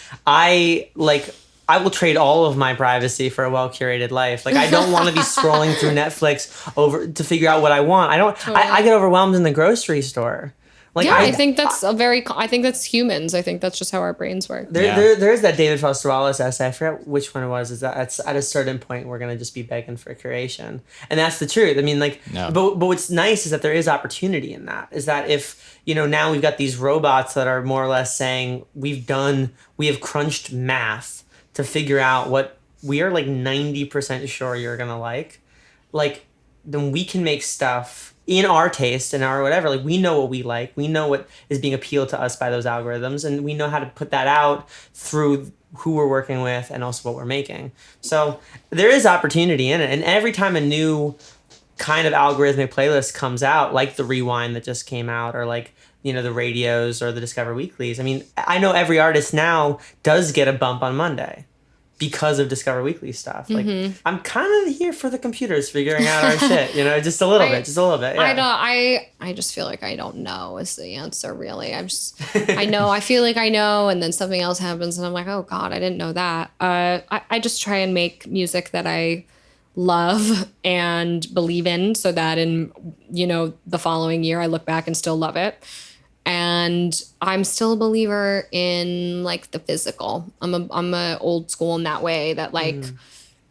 I will trade all of my privacy for a well-curated life. Like, I don't want to be scrolling through Netflix to figure out what I want. I get overwhelmed in the grocery store. Like, I think that's I think that's humans. I think that's just how our brains work. There is that David Foster Wallace essay. I forget which one it was. Is that at a certain point we're going to just be begging for curation. And that's the truth. But what's nice is that there is opportunity in that. Is that if, now we've got these robots that are more or less saying we have crunched math to figure out what we are like 90% sure you're gonna like, then we can make stuff in our taste and our whatever. Like, we know what we like, we know what is being appealed to us by those algorithms, and we know how to put that out through who we're working with and also what we're making. So there is opportunity in it, and every time a new kind of algorithmic playlist comes out, like the Rewind that just came out, or like the radios or the Discover Weeklies. I know every artist now does get a bump on Monday because of Discover Weekly stuff. Like, I'm kind of here for the computers figuring out our shit, just a little bit. Yeah. I just feel like I don't know is the answer, really. I feel like I know, and then something else happens and I'm like, oh God, I didn't know that. I just try and make music that I love and believe in, so that in, the following year I look back and still love it. And I'm still a believer in like the physical. I'm a old school in that way, that like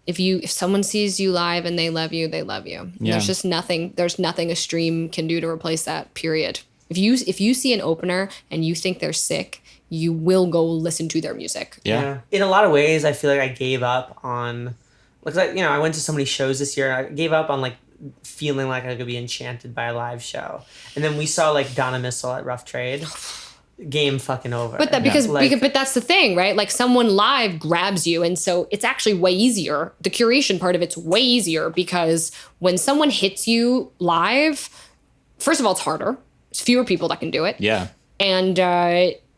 if someone sees you live and they love you, they love you. Yeah. There's nothing a stream can do to replace that, period. If you see an opener and you think they're sick, you will go listen to their music. Yeah. In a lot of ways, I feel like I gave up on, I went to so many shows this year. I gave up on like feeling like I could be enchanted by a live show. And then we saw like Donna Missile at Rough Trade. Game fucking over. But but that's the thing, right? Like, someone live grabs you, and so it's actually way easier. The curation part of it's way easier, because when someone hits you live, first of all, it's harder. There's fewer people that can do it. Yeah. And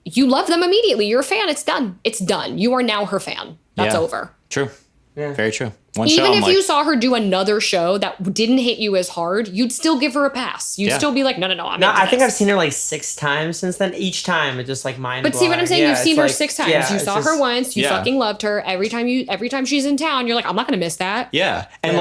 you love them immediately. You're a fan. It's done. It's done. You are now her fan. That's over. True. Yeah. Very true. Even if you saw her do another show that didn't hit you as hard, you'd still give her a pass. You'd still be like, no, I think I've seen her like 6 times since then. Each time it's just like mind blowing. But see what I'm saying? You've seen her 6 times. You saw her once. You fucking loved her. Every time she's in town, you're like, I'm not gonna miss that. Yeah. And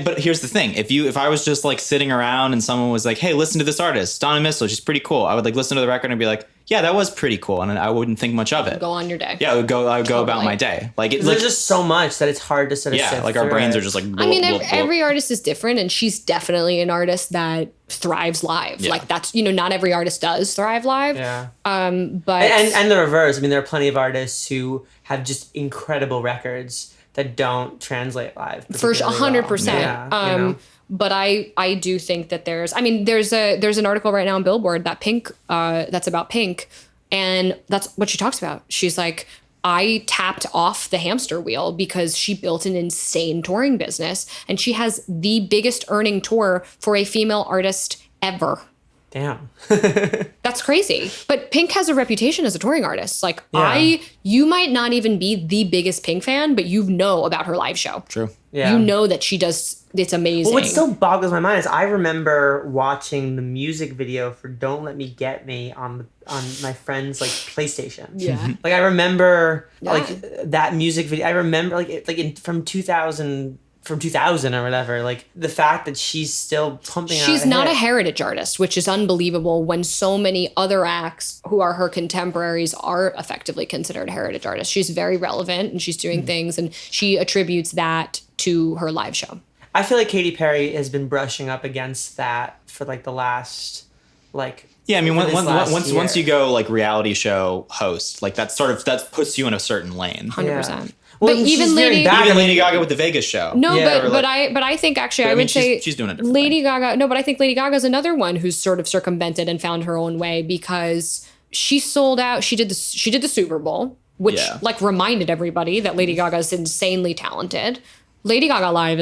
but here's the thing: if I was just like sitting around and someone was like, hey, listen to this artist, Donna Missile, she's pretty cool, I would like listen to the record and be like, yeah, that was pretty cool, and I wouldn't think much of it. Go on your day. Yeah, I would go about Totally. my day. Like it's There's like, just so much that it's hard to sort of sift like our through brains it. are just like. I mean, blah, blah, blah. every artist is different, and she's definitely an artist that thrives live. Yeah. Like that's, not every artist does thrive live. Yeah. But And the reverse. I mean, there are plenty of artists who have just incredible records that don't translate live. for particularly 100%. well. Yeah, you know? But I do think that there's an article right now on Billboard that Pink, that's about Pink. And that's what she talks about. She's like, I tapped off the hamster wheel because she built an insane touring business, and she has the biggest earning tour for a female artist ever. Damn. That's crazy. But Pink has a reputation as a touring artist. Like Yeah. you might not even be the biggest Pink fan, but you know about her live show. True. Yeah. You know that she does, it's amazing. Well, what still boggles my mind is I remember watching the music video for "Don't Let Me Get Me" on my friend's like PlayStation. Yeah. Like I remember Yeah. like that music video. I remember from 2000 or whatever. Like the fact that she's still pumping out. She's not a hit. heritage artist, which is unbelievable when so many other acts who are her contemporaries are effectively considered heritage artists. She's very relevant and she's doing things, and she attributes that to her live show. I feel like Katy Perry has been brushing up against that for like the last like. Yeah, I mean, for this last once year. you go like reality show host, like that puts you in a certain lane. 100%. Well, But she's even veering Lady back. Even I mean, Lady Gaga with the Vegas show. No, Yeah, but I think actually I mean, would say she's doing a different Lady thing. Gaga. No, but I think Lady Gaga's another one who's sort of circumvented and found her own way because she sold out. She did the Super Bowl, which Yeah. like reminded everybody that Lady Gaga is insanely talented. Lady Gaga live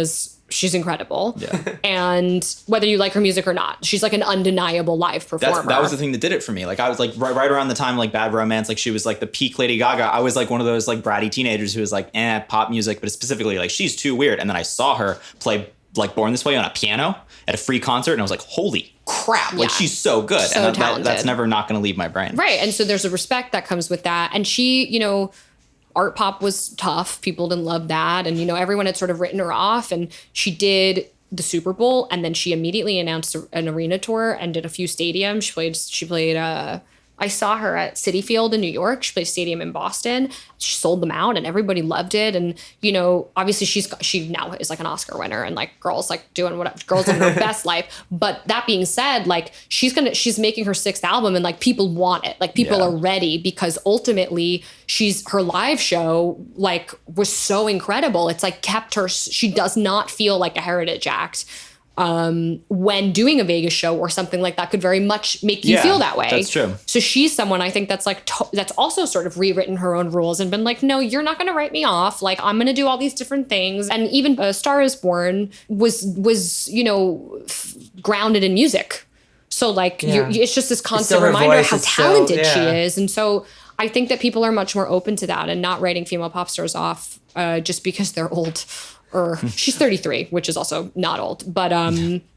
she's incredible. Yeah. And whether you like her music or not, she's like an undeniable live performer. That was the thing that did it for me. Like I was like right around the time like Bad Romance, like she was like the peak Lady Gaga. I was like one of those like bratty teenagers who was like, pop music, but specifically like she's too weird. And then I saw her play like Born This Way on a piano at a free concert, and I was like, holy crap! Like Yeah. she's so good, So and talented. that's never not going to leave my brain. Right. And so there's a respect that comes with that. And she, art pop was tough. People didn't love that. And, everyone had sort of written her off. And she did the Super Bowl. And then she immediately announced an arena tour and did a few stadiums. She played, I saw her at Citi Field in New York. She played stadium in Boston. She sold them out and everybody loved it. And, obviously she now is like an Oscar winner and like girls like doing whatever, girls in her best life. But that being said, like she's making her 6th album and like people want it. Like people Yeah. are ready because ultimately her live show like was so incredible. It's like she does not feel like a heritage act. When doing a Vegas show or something like that could very much make you Yeah, feel that way. that's true. So she's someone I think that's like that's also sort of rewritten her own rules and been like, no, you're not going to write me off. Like I'm going to do all these different things. And even A Star Is Born was grounded in music. So like Yeah. it's just this still constant her reminder voice, how it's still- talented she yeah. is. And so I think that people are much more open to that and not writing female pop stars off just because they're old. Or she's 33, which is also not old. But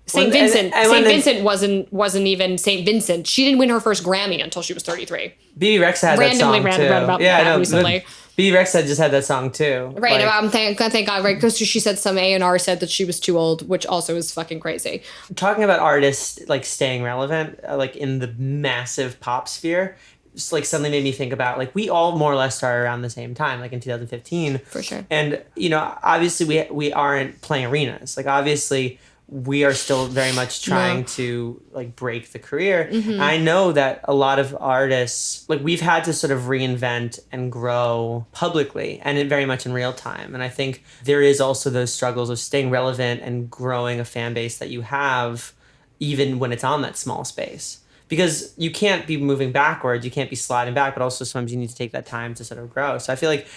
St. Vincent, St. Vincent wasn't even St. Vincent. She didn't win her first Grammy until she was 33. BB Rexa had that song Randomly too. read about yeah, I that know. recently. BB Rexa just had that song too. Right, Like, thank God, right? Because she said some A&R said that she was too old, which also is fucking crazy. talking about artists like staying relevant, like in the massive pop sphere, just like suddenly made me think about like we all more or less started around the same time, like in 2015. For sure. And obviously we aren't playing arenas. Like obviously we are still very much trying to like break the career. I know that a lot of artists, like we've had to sort of reinvent and grow publicly and very much in real time. And I think there is also those struggles of staying relevant and growing a fan base that you have even when it's on that small space. Because you can't be moving backwards, you can't be sliding back, but also sometimes you need to take that time to sort of grow. So I feel like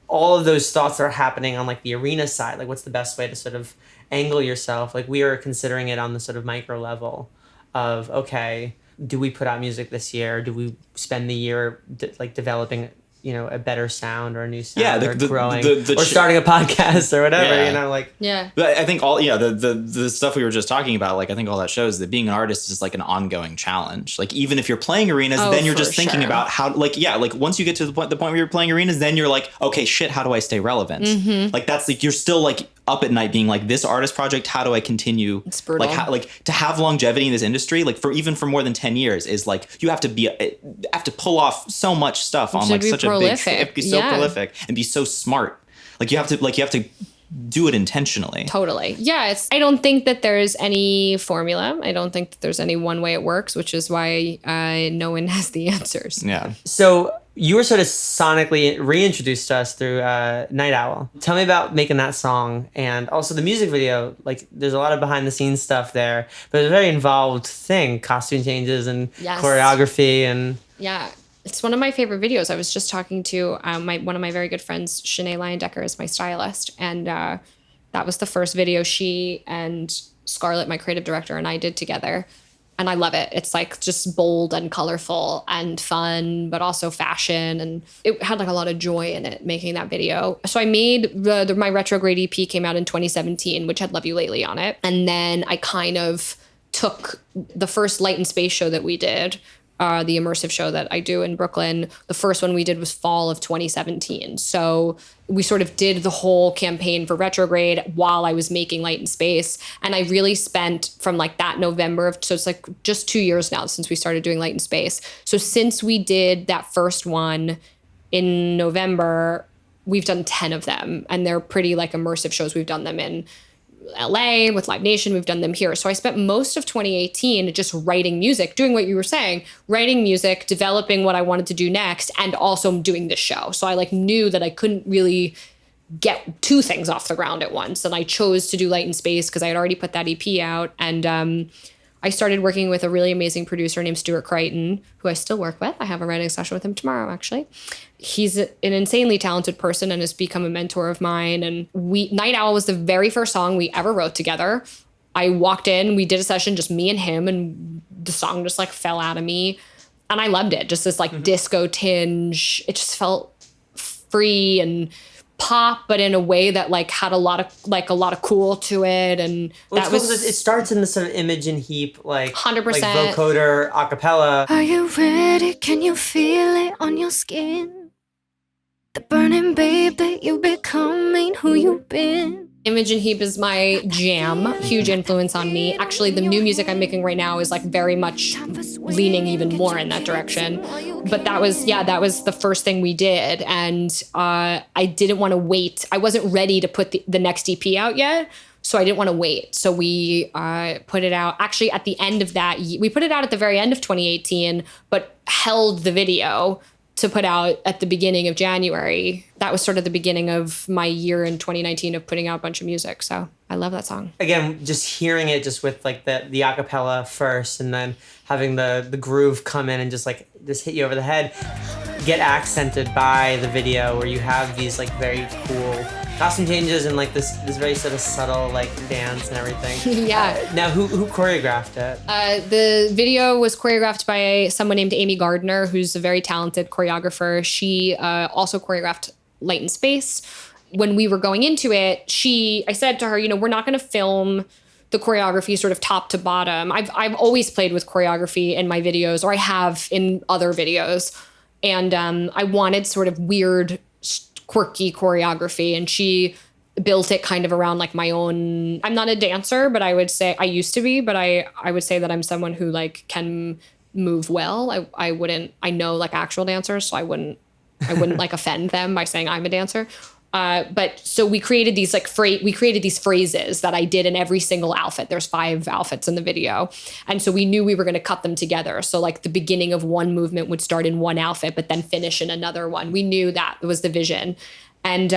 all of those thoughts are happening on like the arena side. Like what's the best way to sort of angle yourself? Like we are considering it on the sort of micro level of, okay, do we put out music this year? Do we spend the year like developing a better sound or a new sound or the growing the or starting a podcast or whatever, Yeah. like. Yeah. But I think the stuff we were just talking about, like I think all that shows that being an artist is like an ongoing challenge. Like even if you're playing arenas, then you're for just thinking sure. about how once you get to the point where you're playing arenas, then you're like, okay, shit, how do I stay relevant? Like that's like you're still like up at night being like, this artist project, how do I continue? It's brutal. Like to have longevity in this industry, like for more than 10 years is like you have to pull off so much stuff on like such prolific. a big, be so prolific and be so smart. Like you have to do it intentionally. Totally. Yeah. I don't think that there's any formula. I don't think that there's any one way it works, which is why no one has the answers. Yeah. So you were sort of sonically reintroduced to us through Night Owl. Tell me about making that song and also the music video. Like there's a lot of behind the scenes stuff there, but it's a very involved thing, costume changes and choreography and. Yeah. It's one of my favorite videos. I was just talking to one of my very good friends, Shanae Lyon-Decker, is my stylist. And that was the first video she and Scarlett, my creative director, and I did together. And I love it. It's like just bold and colorful and fun, but also fashion. And it had like a lot of joy in it, making that video. So I made my Retrograde EP came out in 2017, which had Love You Lately on it. And then I kind of took the first Light and Space show that we did, the immersive show that I do in Brooklyn. The first one we did was fall of 2017. So we sort of did the whole campaign for Retrograde while I was making Light and Space. And I really spent from like that November so it's like just 2 years now since we started doing Light and Space. So since we did that first one in November, we've done 10 of them. And they're pretty like immersive shows. We've done them in LA with Live Nation. We've done them here. So I spent most of 2018 just writing music, doing what you were saying, writing music, developing what I wanted to do next, and also doing this show. So I like knew that I couldn't really get two things off the ground at once. And I chose to do Light and Space because I had already put that EP out. And I started working with a really amazing producer named Stuart Crichton, who I still work with. I have a writing session with him tomorrow, actually. He's an insanely talented person and has become a mentor of mine. And Night Owl was the very first song we ever wrote together. I walked in, we did a session, just me and him, and the song just like fell out of me. And I loved it. Just this like disco tinge. It just felt free and pop, but in a way that like had a lot of cool to it. And that was it starts in this sort of Imogen Heap, like 100%. like vocoder acapella. Are you ready? Can you feel it on your skin? The burning babe that you becoming who you've been. Imogen Heap is my jam, huge influence on me. Actually, the new music I'm making right now is like very much leaning even more in that direction. But that was the first thing we did. And I didn't want to wait. I wasn't ready to put the next EP out yet. So I didn't want to wait. So we put it out actually at the end of that. We put it out at the very end of 2018, but held the video to put out at the beginning of January. That was sort of the beginning of my year in 2019 of putting out a bunch of music. So I love that song. Again, just hearing it just with like the acapella first and then having the groove come in and just hit you over the head. Get accented by the video where you have these like very cool costume changes and like this very sort of subtle like dance and everything. Yeah. Now who choreographed it? The video was choreographed by someone named Amy Gardner, who's a very talented choreographer. She also choreographed Light and Space. When we were going into it, I said to her, we're not going to film the choreography sort of top to bottom. I've always played with choreography in my videos, or I have in other videos. And I wanted sort of weird, quirky choreography. And she built it kind of around like my own. I'm not a dancer, but I would say I used to be, but I would say that I'm someone who like can move well. I know like actual dancers, so I wouldn't like offend them by saying I'm a dancer. But so we created these these phrases that I did in every single outfit. There's 5 outfits in the video. And so we knew we were going to cut them together. So like the beginning of one movement would start in one outfit, but then finish in another one. We knew that was the vision. And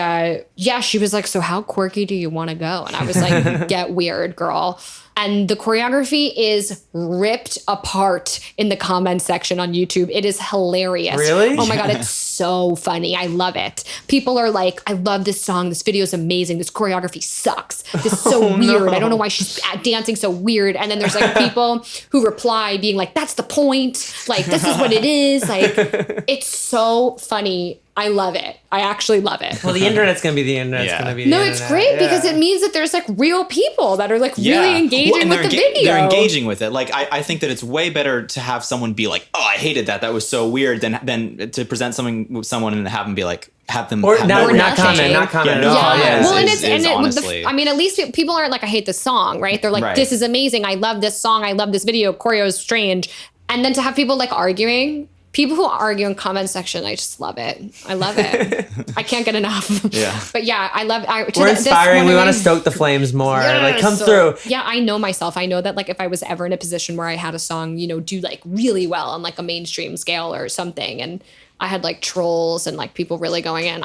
she was like, so how quirky do you want to go? And I was like, get weird, girl. And the choreography is ripped apart in the comments section on YouTube. It is hilarious. Really? Oh my God, it's so funny. I love it. People are like, I love this song. This video is amazing. This choreography sucks. This is so weird. No. I don't know why she's dancing so weird. And then there's like people who reply being like, that's the point. Like, this is what it is. Like, it's so funny. I love it. I actually love it. Well, the internet's gonna be the internet. Yeah. It's gonna be. The No, internet. it's great Yeah. because it means that there's like real people that are like really engaging and with the video. They're engaging with it. Like I think that it's way better to have someone be like, "Oh, I hated that. That was so weird," than to present something with someone and have them be like, Or have not, no not comment, reaction. not comment. Yeah, no at all. comment Yeah. is- Well, and is it's and it, with honestly- I mean, at least people aren't like, I hate this song, right? They're like, Right. this is amazing. I love this song. I love this video. Choreo is strange. And then to have people like arguing. People who argue in comment section, I just love it. I love it. I can't get enough. Yeah. But yeah, I love. We're inspiring. We want to stoke the flames more. Like, come through. Yeah, I know myself. I know that like if I was ever in a position where I had a song, do like really well on like a mainstream scale or something, and I had like trolls and like people really going in,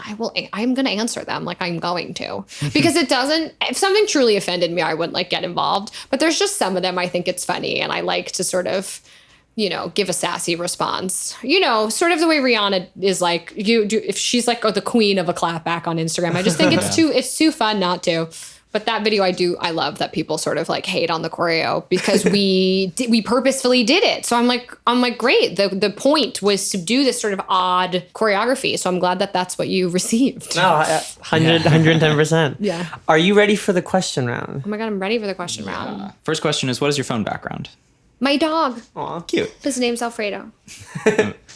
I'm going to answer them. Like I'm going to, because if something truly offended me, I wouldn't like get involved. But there's just some of them I think it's funny, and I like to sort of, give a sassy response, sort of the way Rihanna is like, if she's like the queen of a clapback on Instagram. I just think it's too fun not to. But that video I love that people sort of like hate on the choreo because we purposefully did it. So I'm like, great. The point was to do this sort of odd choreography. So I'm glad that that's what you received. No, 110%. Yeah. Are you ready for the question round? Oh my God, I'm ready for the question round. First question is, what is your phone background? My dog. Aw, Cute. His name's Alfredo.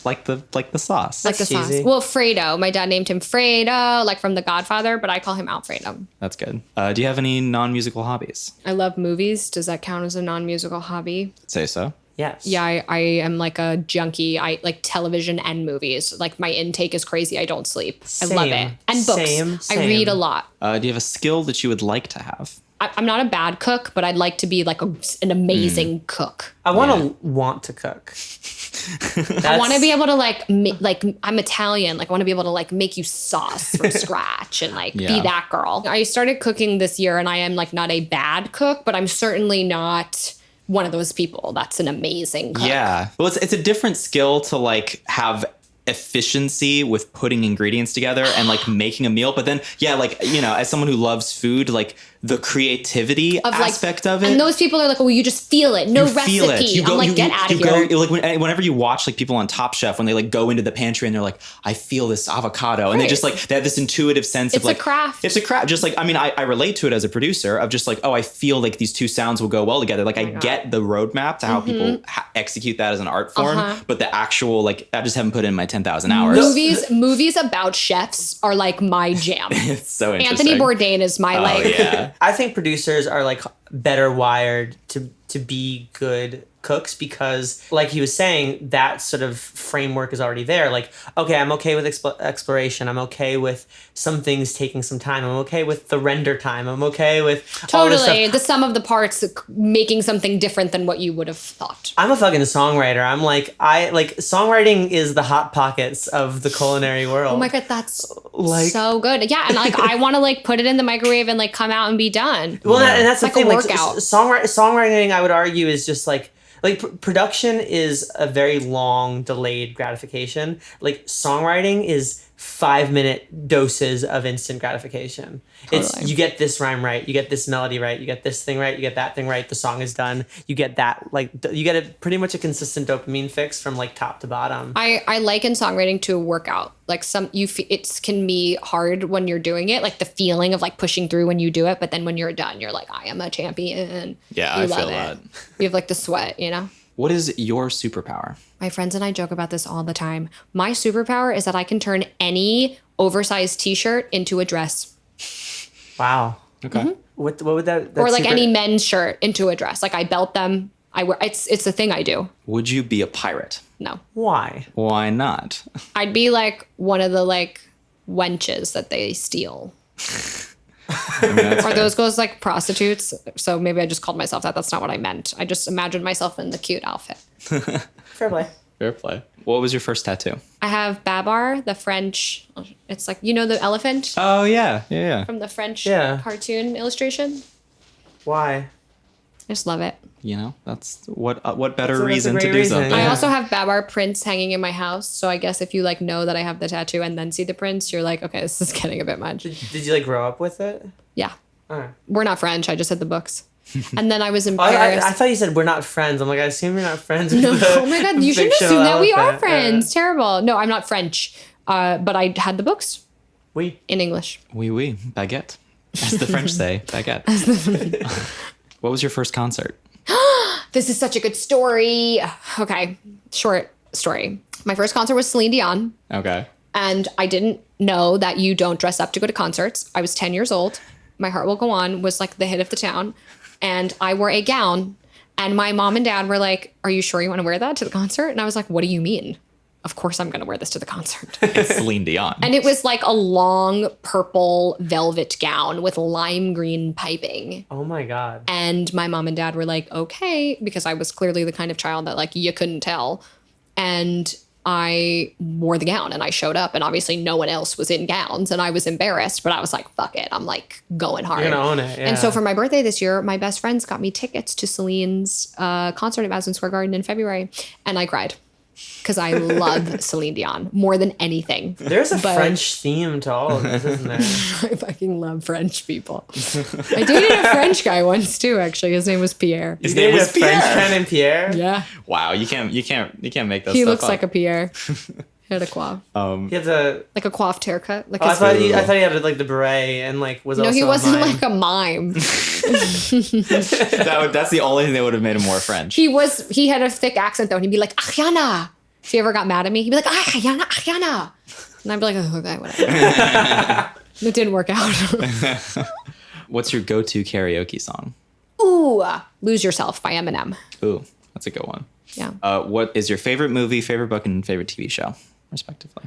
Like the sauce. Like the sauce. cheesy. Well, Fredo. My dad named him Fredo, like from The Godfather, but I call him Alfredo. That's good. Do you have any non-musical hobbies? I love movies. Does that count as a non-musical hobby? Say so. Yes. Yeah, I am like a junkie. I like television and movies. Like my intake is crazy. I don't sleep. I love Same. it. And books. Same. I read a lot. Do you have a skill that you would like to have? I'm not a bad cook, but I'd like to be like an amazing cook. I want to cook. I want to be able to like I'm Italian. Like I want to be able to like make you sauce from scratch and like be Yeah. that girl. I started cooking this year, and I am like not a bad cook, but I'm certainly not one of those people that's an amazing cook. Yeah. Well, it's a different skill to like have efficiency with putting ingredients together and like making a meal. But then, yeah, like, as someone who loves food, like the creativity Of aspect of it. And those people are like, well, you just feel it. No You feel it. recipe. I'm like, get out of go, here. like whenever you watch like people on Top Chef, when they like go into the pantry and they're like, I feel this avocado, and they Right. just like they have this intuitive sense It's of like a craft. It's a craft. Just like I relate to it as a producer of just like, oh, I feel like these two sounds will go well together. Like I get the roadmap to how people execute that as an art form, but the actual like I just haven't put in my 10,000 hours. Movies about chefs are like my jam. It's so interesting. Anthony Bourdain is my like. Oh yeah. I think producers are like better wired to be good cooks because, like he was saying, that sort of framework is already there. Like, okay, I'm okay with exploration. I'm okay with some things taking some time. I'm okay with the render time. I'm okay with all this Totally. stuff. The sum of the parts making something different than what you would have thought. I'm a fucking songwriter. I like songwriting is the hot pockets of the culinary world. Oh my God, that's Like- so good. Yeah, and like I want to like put it in the microwave and like come out and be done. Well, and that's the Like a thing. Like workout. songwriting, I would argue, is just like production is a very long delayed gratification. Like songwriting is 5-minute doses of instant gratification. It's Totally. you get this rhyme right, you get this melody right, you get this thing right, you get that thing right, the song is done. You get that you get pretty much a consistent dopamine fix from like top to bottom. I liken songwriting to a workout. Like it can be hard when you're doing it, like the feeling of like pushing through when you do it, but then when you're done, you're like, I am a champion. Yeah, You I love feel it. that. You have like the sweat, What is your superpower? My friends and I joke about this all the time. My superpower is that I can turn any oversized t-shirt into a dress. Wow. Okay. What would that Or like super- any men's shirt into a dress. Like I belt them. I wear it's a thing I do. Would you be a pirate? No. Why? Why not? I'd be like one of the like wenches that they steal. Are those girls like prostitutes? So maybe I just called myself that. That's not what I meant. I just imagined myself in the cute outfit. Fair play. Fair play. What was your first tattoo? I have Babar, the French. It's like, the elephant Oh yeah. from the French Yeah. cartoon illustration. Why? I just love it. That's what better That's a reason great to do reason, something. I Yeah. also have Babar prints hanging in my house. So I guess if you like know that I have the tattoo and then see the prints, you're like, okay, this is getting a bit much. Did you like grow up with it? Yeah. Alright. We're not French. I just said the books. And then I was in Oh, Paris. I thought you said we're not friends. I'm like, I assume you're not friends with No, the oh my God, you shouldn't fictional assume that we are elephant. friends. Terrible. No, I'm not French. But I had the books We. in English. Oui, oui, baguette. As the French say, baguette. What was your first concert? This is such a good story. Okay, short story. My first concert was Celine Dion. Okay. And I didn't know that you don't dress up to go to concerts. I was 10 years old. My Heart Will Go On was like the hit of the town. And I wore a gown. And my mom and dad were like, are you sure you want to wear that to the concert? And I was like, what do you mean? Of course I'm going to wear this to the concert. It's Celine Dion. And it was like a long purple velvet gown with lime green piping. Oh my God. And my mom and dad were like, okay, because I was clearly the kind of child that like you couldn't tell. And I wore the gown and I showed up, and obviously no one else was in gowns, and I was embarrassed, but I was like, fuck it. I'm like going hard. You're gonna own it. Yeah. And so for my birthday this year, my best friends got me tickets to Celine's concert at Madison Square Garden in February, and I cried because I love Celine Dion more than anything. There's a But French theme to all of this, isn't there? I fucking love French people. I dated a French guy once too, actually. His name was Pierre. His You name dated was a French Pierre. man named Pierre? Yeah. Wow, you can't make that He stuff looks up. like a Pierre. He had a coif. He had the. Like a coiffed haircut. Like Oh, I his thought he had like the beret and like was No, also. he wasn't a mime. like a mime. That's the only thing that would have made him more French. He had a thick accent though, and he'd be like, Ariana. If he ever got mad at me, he'd be like, Ariana, Ariana. And I'd be like, oh, okay, whatever. It didn't work out. What's your go-to karaoke song? Ooh, Lose Yourself by Eminem. Ooh, that's a good one. Yeah. What is your favorite movie, favorite book, and favorite TV show, respectively?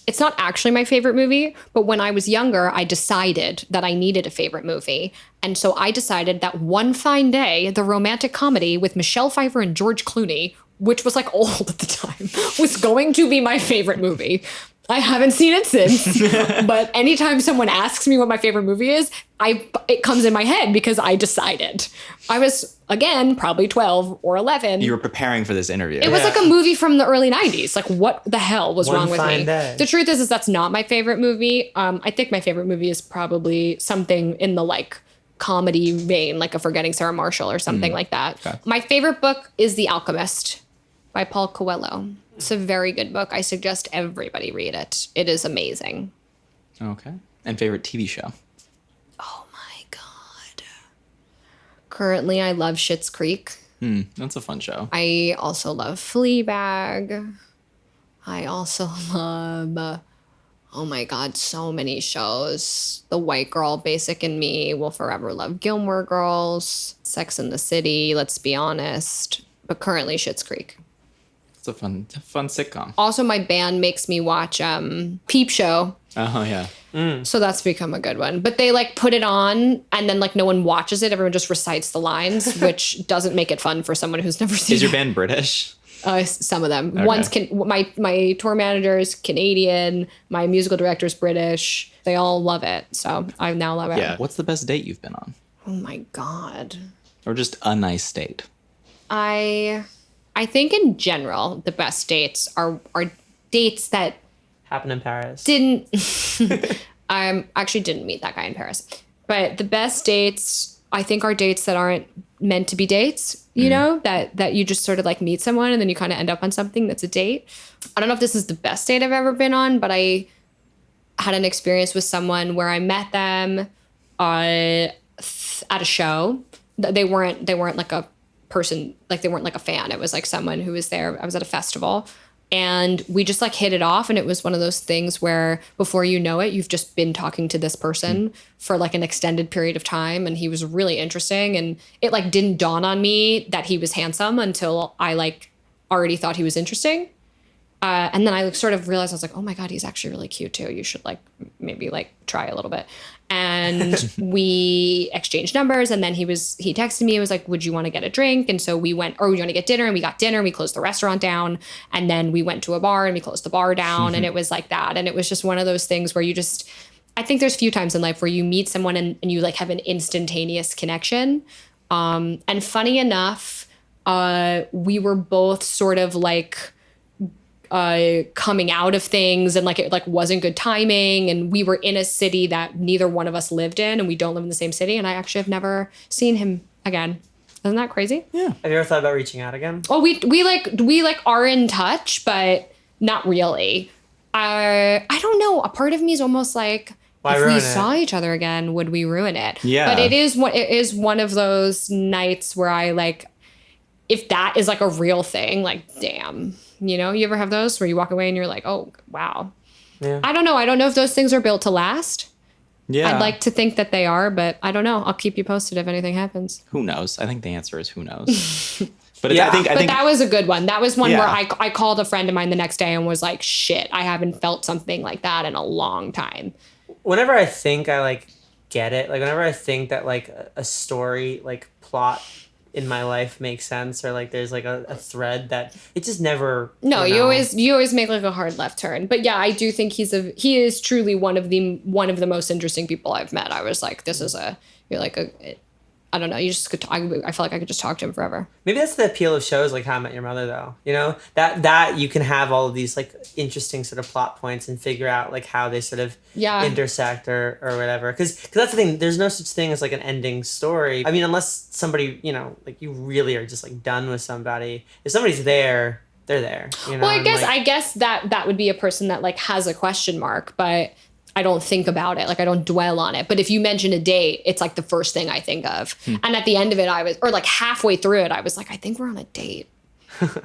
It's not actually my favorite movie, but when I was younger, I decided that I needed a favorite movie. And so I decided that One Fine Day, the romantic comedy with Michelle Pfeiffer and George Clooney, which was like old at the time, was going to be my favorite movie. I haven't seen it since, but anytime someone asks me what my favorite movie is, it comes in my head because I decided. I was, again, probably 12 or 11. You were preparing for this interview. It was like a movie from the early 90s. Like, what the hell was One wrong with Fine me? Day. The truth is that's not my favorite movie. I think my favorite movie is probably something in the like comedy vein, like a Forgetting Sarah Marshall or something like that. Okay. My favorite book is The Alchemist by Paul Coelho. It's a very good book. I suggest everybody read it. It is amazing. Okay. And favorite TV show? Oh my God. Currently, I love Schitt's Creek. That's a fun show. I also love Fleabag. I also love, oh my God, so many shows. The White Girl, Basic and Me, will forever love Gilmore Girls, Sex and the City, let's be honest. But currently, Schitt's Creek. It's a fun sitcom. Also, my band makes me watch Peep Show. Oh, yeah. So that's become a good one. But they like put it on and then like no one watches it. Everyone just recites the lines, which doesn't make it fun for someone who's never seen Is your it. band British? Some of them. Okay. My tour manager's Canadian. My musical director's British. They all love it. So I now love it. Yeah. What's the best date you've been on? Oh my God. Or just a nice date? I think in general, the best dates are dates that Happened in Paris. didn't actually didn't meet that guy in Paris. But the best dates I think are dates that aren't meant to be dates, you know, that you just sort of like meet someone and then you kind of end up on something that's a date. I don't know if this is the best date I've ever been on, but I had an experience with someone where I met them at a show. They weren't like a person, like they weren't like a fan. It was like someone who was there. I was at a festival and we just like hit it off. And it was one of those things where before you know it, you've just been talking to this person for like an extended period of time. And he was really interesting. And it like didn't dawn on me that he was handsome until I like already thought he was interesting. And then I like sort of realized I was like, oh my God, he's actually really cute too. You should like maybe like try a little bit. And we exchanged numbers. And then he texted me and was like, would you want to get a drink? And so we went, or we want to get dinner, and we got dinner. And we closed the restaurant down. And then we went to a bar and we closed the bar down. And it was like that. And it was just one of those things where you just, I think there's few times in life where you meet someone and you like have an instantaneous connection. And funny enough, we were both sort of like, coming out of things and like it like wasn't good timing, and we were in a city that neither one of us lived in, and we don't live in the same city, and I actually have never seen him again. Isn't that crazy? Yeah. Have you ever thought about reaching out again? Oh, we are in touch, but Not really. I don't know. A part of me is almost like, Why if ruin we it? saw each other again, would we ruin it? Yeah. But it is one of those nights where I like, if that is like a real thing, like, damn, you know, you ever have those where you walk away and you're like, oh, wow. Yeah. I don't know. I don't know if those things are built to last. Yeah. I'd like to think that they are, but I don't know. I'll keep you posted if anything happens. Who knows? I think the answer is who knows. But Yeah. I think But that was a good one. That was one Yeah. where I called a friend of mine the next day and was like, shit, I haven't felt something like that in a long time. Whenever I think I like get it, like whenever I think that like a story like plot in my life makes sense, or like there's like a thread that it just never. No, you you know. always make like a hard left turn. But yeah, I do think he is truly one of the most interesting people I've met. I was like, you're like I don't know. You just could. I felt like I could just talk to him forever. Maybe that's the appeal of shows like How I Met Your Mother, though. You know, that you can have all of these like interesting sort of plot points and figure out like how they sort of Yeah. intersect or whatever. Because that's the thing. There's no such thing as like an ending story. I mean, unless somebody, you know, like you really are just like done with somebody. If somebody's there, they're there. You know. Well, and, like, I guess that would be a person that like has a question mark, but I don't think about it. Like I don't dwell on it. But if you mention a date, it's like the first thing I think of. And at the end of it, or like halfway through it, I was like, I think we're on a date.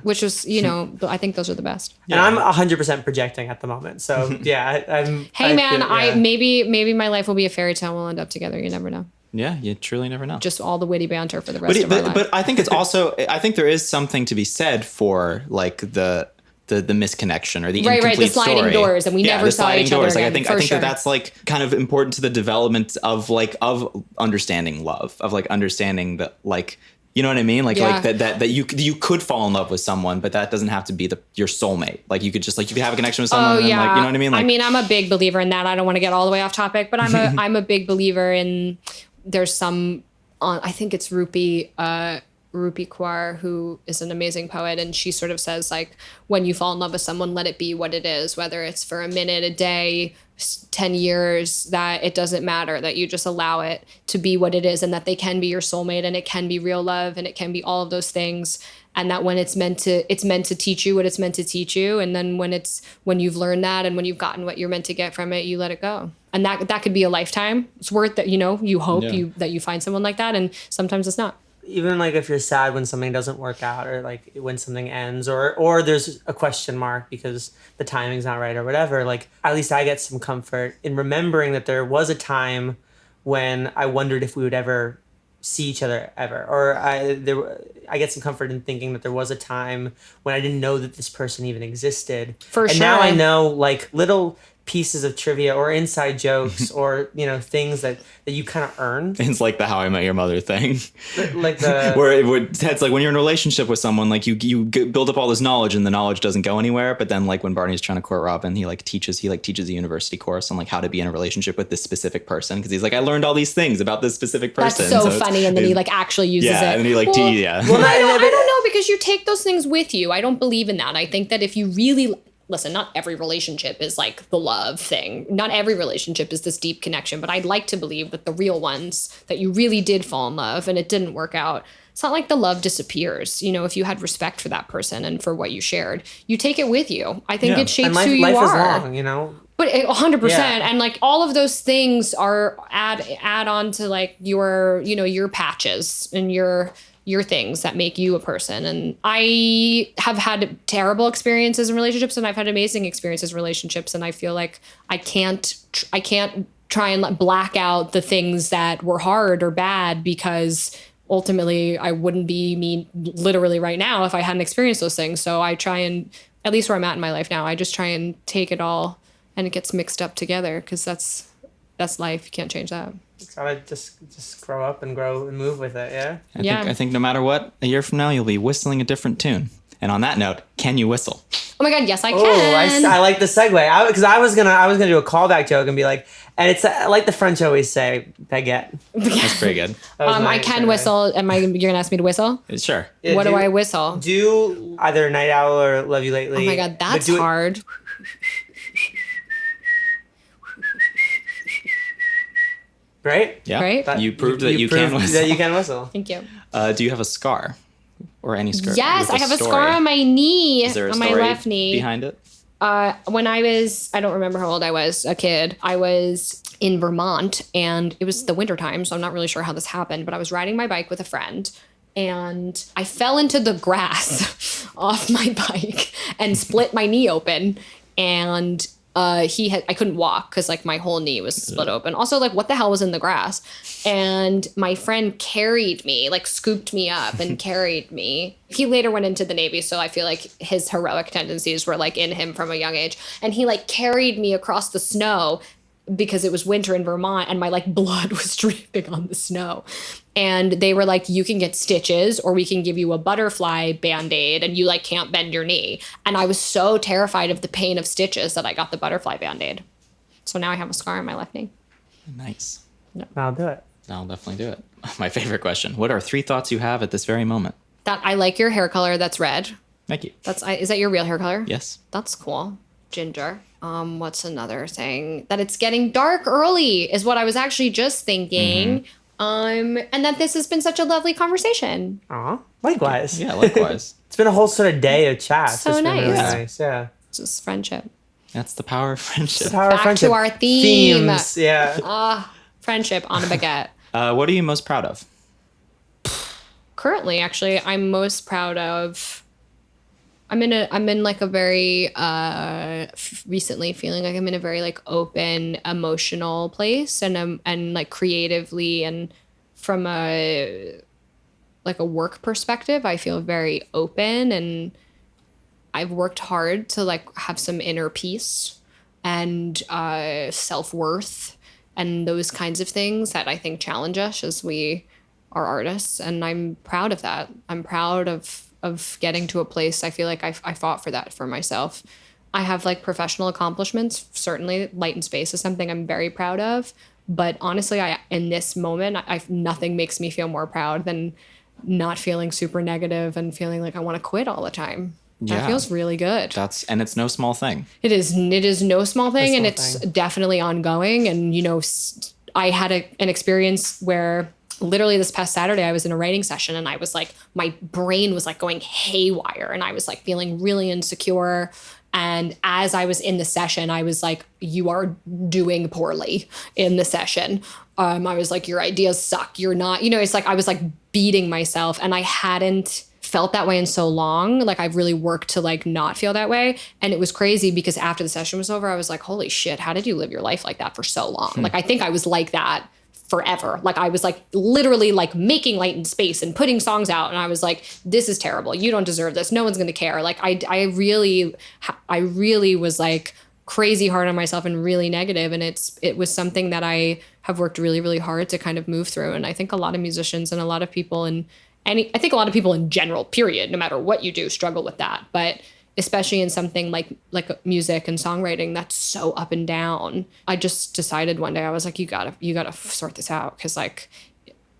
Which was, you know, I think those are the best. And I'm 100% projecting at the moment. So yeah, I'm. Hey man, feel- yeah. maybe my life will be a fairy tale. We'll end up together. You never know. Yeah, you truly never know. Just all the witty banter for the rest of our life. But I think it's also, I think there is something to be said for like the misconnection or the Right, incomplete the sliding story. doors, and we never the saw sliding each other doors. Like, again, I for think sure. that's like kind of important to the development of understanding love, of like understanding that, like, you know what I mean? Like, Yeah. like that you could fall in love with someone, but that doesn't have to be your soulmate. Like you could just like, you could have a connection with someone and like, you know what I mean? Like, I'm a big believer in that. I don't want to get all the way off topic, but I'm a big believer in, there's some, I think it's Rupi Kaur, who is an amazing poet, and she sort of says like, when you fall in love with someone, let it be what it is, whether it's for a minute, a day, 10 years, that it doesn't matter, that you just allow it to be what it is, and that they can be your soulmate, and it can be real love, and it can be all of those things, and that when it's meant to teach you what it's meant to teach you, and then when you've learned that and when you've gotten what you're meant to get from it, you let it go. And that could be a lifetime. It's worth that, you know, you hope that you find someone like that, and sometimes it's not. Even like if you're sad when something doesn't work out, or like when something ends, or there's a question mark because the timing's not right or whatever, like at least I get some comfort in remembering that there was a time when I wondered if we would ever see each other ever, or I get some comfort in thinking that there was a time when I didn't know that this person even existed. For and sure. now I know like little pieces of trivia or inside jokes or, you know, things that you kind of earn. it's like the How I Met Your Mother thing. Like the where it's like when you're in a relationship with someone, like you build up all this knowledge and the knowledge doesn't go anywhere. But then like when Barney's trying to court Robin, he teaches a university course on like how to be in a relationship with this specific person. Cause he's like, I learned all these things about this specific person. That's so funny. And then he like actually uses it. And then he like, Well, yeah. Well, I don't know, because you take those things with you. I don't believe in that. I think that if you really listen, not every relationship is like the love thing. Not every relationship is this deep connection, but I'd like to believe that the real ones that you really did fall in love and it didn't work out, it's not like the love disappears. You know, if you had respect for that person and for what you shared, you take it with you. I think it shapes and life, who you life are. is long, you know? But 100%. Yeah. And like all of those things are add on to like your, you know, your patches and your things that make you a person. And I have had terrible experiences in relationships, and I've had amazing experiences in relationships. And I feel like I can't try and black out the things that were hard or bad, because ultimately I wouldn't be me literally right now if I hadn't experienced those things. So I try and, at least where I'm at in my life now, I just try and take it all and it gets mixed up together, because that's life. You can't change that. Gotta just grow up and grow and move with it, yeah? I think no matter what, a year from now, you'll be whistling a different tune. And on that note, can you whistle? Oh my God, yes, I can. Oh, I like the segue. Because I was gonna do a callback joke and be like, and it's like the French always say, baguette. That's pretty good. That was I my can segue. whistle. You're gonna ask me to whistle? Sure. Yeah, What do I whistle? Do either Night Owl or Love You Lately. Oh my God, but that's do it- hard. Right? Yeah. Right? You proved that you can proved whistle. That you can whistle. Thank you. Do you have a scar or any scar? Yes, with I have a story? scar on my knee, Is there a on my story left knee. behind it? When I don't remember how old I was, a kid, I was in Vermont and it was the wintertime, so I'm not really sure how this happened, but I was riding my bike with a friend and I fell into the grass off my bike and split my knee open. And I couldn't walk because like my whole knee was split open. Also, like, what the hell was in the grass? And my friend carried me, like scooped me up and carried me. He later went into the Navy, so I feel like his heroic tendencies were like in him from a young age. And he like carried me across the snow because it was winter in Vermont and my like blood was dripping on the snow. And they were like, you can get stitches or we can give you a butterfly Band-Aid and you like can't bend your knee. And I was so terrified of the pain of stitches that I got the butterfly Band-Aid. So now I have a scar on my left knee. Nice. I'll do it. I'll definitely do it. My favorite question. What are 3 thoughts you have at this very moment? That I like your hair color. That's red. Thank you. Is that your real hair color? Yes. That's cool. Ginger. What's another thing? That it's getting dark early is what I was actually just thinking. And that this has been such a lovely conversation. Aw, likewise. Yeah, likewise. It's been a whole sort of day of chat. So It's been really nice. nice. Yeah. Just friendship. That's the power of friendship. The power of Back friendship. to our theme. Themes, yeah. Friendship on a baguette. What are you most proud of? Currently, actually, I'm most proud of. I'm in like a very recently feeling like I'm in a very like open emotional place and like creatively and from a work perspective, I feel very open and I've worked hard to like have some inner peace and self-worth and those kinds of things that I think challenge us as we are artists. And I'm proud of that. I'm proud of getting to a place. I feel like I fought for that for myself. I have like professional accomplishments. Certainly Light and Space is something I'm very proud of. But honestly, in this moment, nothing makes me feel more proud than not feeling super negative and feeling like I want to quit all the time. That Yeah. feels really good. And it's no small thing. It is no small thing, No and small it's thing. definitely ongoing. And I had an experience where literally this past Saturday I was in a writing session, and I was like, my brain was like going haywire, and I was like feeling really insecure. And as I was in the session, I was like, you are doing poorly in the session. I was like, your ideas suck. You're not, it's like I was like beating myself, and I hadn't felt that way in so long. Like I've really worked to like not feel that way. And it was crazy because after the session was over, I was like, holy shit, how did you live your life like that for so long? Like I think I was like that forever. Like I was like literally like making Light and Space and putting songs out. And I was like, this is terrible. You don't deserve this. No one's going to care. Like I really was like crazy hard on myself and really negative. And it was something that I have worked really, really hard to kind of move through. And I think a lot of musicians and a lot of people I think a lot of people in general, period, no matter what you do, struggle with that. But especially in something like music and songwriting that's so up and down. I just decided one day, I was like, you gotta sort this out, because like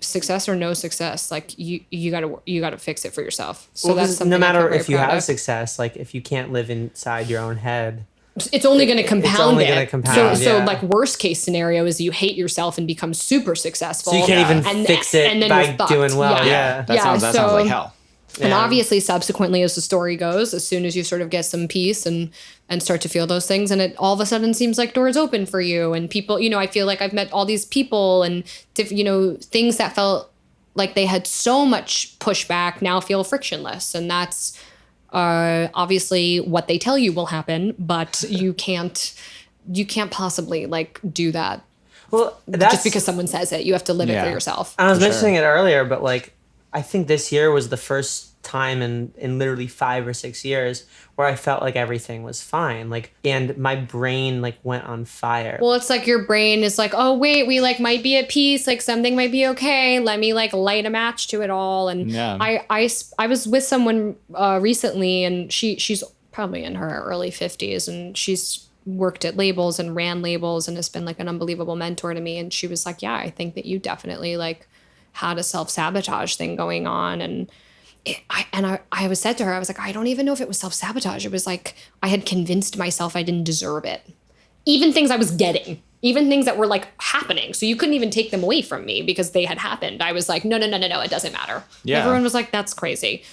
success or no success, like you gotta fix it for yourself. So Well, that's 'cause something no I feel matter very if you proud have of. success, like if you can't live inside your own head, It's only going to compound only it. gonna compound, so yeah. like worst case scenario is you hate yourself and become super successful. so you can't even fix it and then by you're fucked. doing well. Yeah. That sounds like hell. And Yeah. obviously, subsequently, as the story goes, as soon as you sort of get some peace and start to feel those things, and it all of a sudden seems like doors open for you, and people, I feel like I've met all these people, and things that felt like they had so much pushback now feel frictionless, and that's obviously what they tell you will happen, but you can't possibly like do that Well, that's just because someone says it. You have to live it for yourself. I was For mentioning it earlier, but like I think this year was the first time in literally 5 or 6 years where I felt like everything was fine. Like, and my brain like went on fire. Well, it's like your brain is like, oh wait, we like might be at peace, like something might be okay. Let me like light a match to it all. And Yeah. I was with someone recently, and she's probably in her early 50s, and she's worked at labels and ran labels and has been like an unbelievable mentor to me. And she was like, yeah, I think that you definitely like had a self-sabotage thing going on. And I was said to her, I was like, I don't even know if it was self-sabotage. It was like I had convinced myself I didn't deserve it. Even things I was getting, even things that were like happening. So you couldn't even take them away from me because they had happened. I was like, no, it doesn't matter. Yeah. Everyone was like, that's crazy.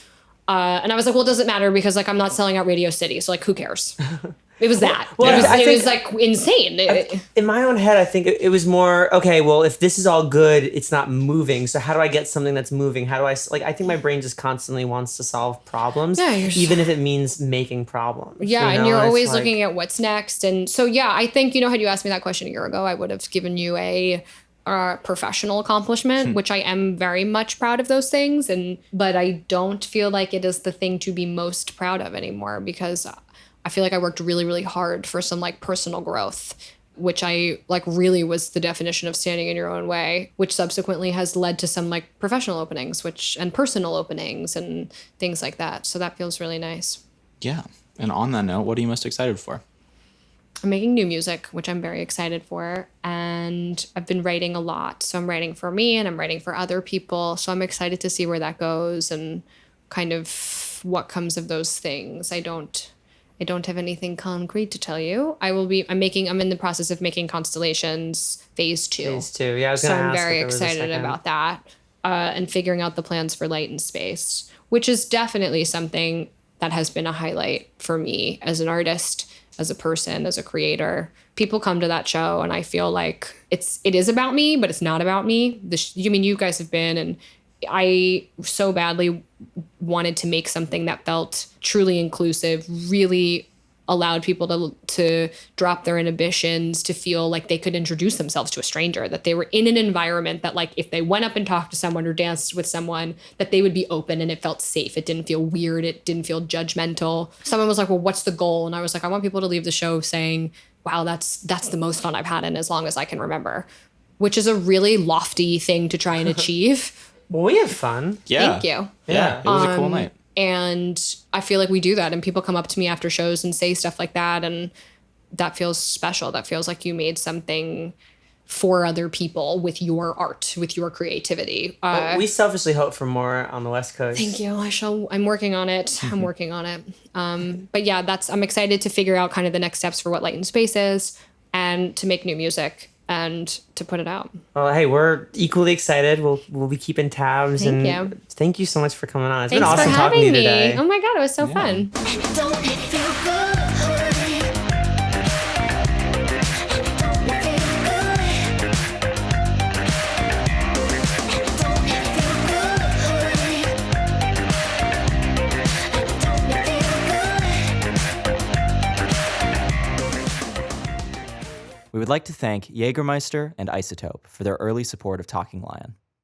And I was like, well, it doesn't matter because like I'm not selling out Radio City. So like, who cares? It was that. Well, I it think- was like insane. In my own head, I think it was more, okay, well, if this is all good, it's not moving. So how do I get something that's moving? How do I, like, I think my brain just constantly wants to solve problems, Yeah, even if it means making problems. Yeah, you and know? you're It's always like- looking at what's next. And so, yeah, I think, had you asked me that question a year ago, I would have given you a professional accomplishment, which I am very much proud of those things. But I don't feel like it is the thing to be most proud of anymore, because I feel like I worked really, really hard for some like personal growth, which I like really was the definition of standing in your own way, which subsequently has led to some like professional openings, and personal openings and things like that. So that feels really nice. Yeah. And on that note, what are you most excited for? I'm making new music, which I'm very excited for. And I've been writing a lot. So I'm writing for me and I'm writing for other people. So I'm excited to see where that goes and kind of what comes of those things. I don't have anything concrete to tell you. I'm in the process of making Constellations phase 2. Phase 2. Yeah, I was So going to I'm ask. very if there was a excited second. about that. And figuring out the plans for Light and Space, which is definitely something that has been a highlight for me as an artist, as a person, as a creator. People come to that show and I feel like it is about me, but it's not about me. You guys have been, and I so badly wanted to make something that felt truly inclusive, really allowed people to drop their inhibitions, to feel like they could introduce themselves to a stranger, that they were in an environment that like if they went up and talked to someone or danced with someone, that they would be open and it felt safe. It didn't feel weird. It didn't feel judgmental. Someone was like, well, what's the goal? And I was like, I want people to leave the show saying, wow, that's the most fun I've had in as long as I can remember, which is a really lofty thing to try and achieve. Well, we have fun. Yeah. Thank you. Yeah. It was a cool night. And I feel like we do that, and people come up to me after shows and say stuff like that, and that feels special. That feels like you made something for other people with your art, with your creativity. Well, we selfishly hope for more on the West Coast. Thank you. I'm working on it. I'm working on it. But yeah, I'm excited to figure out kind of the next steps for what Light and Space is, and to make new music and to put it out. Well, hey, we're equally excited. We'll be keeping tabs. Thank and you. Thank you so much for coming on. It's Thanks been awesome for talking to having you me. today. Oh my God, it was so fun. Don't it feel good? We would like to thank Jägermeister and Isotope for their early support of Talking Lion.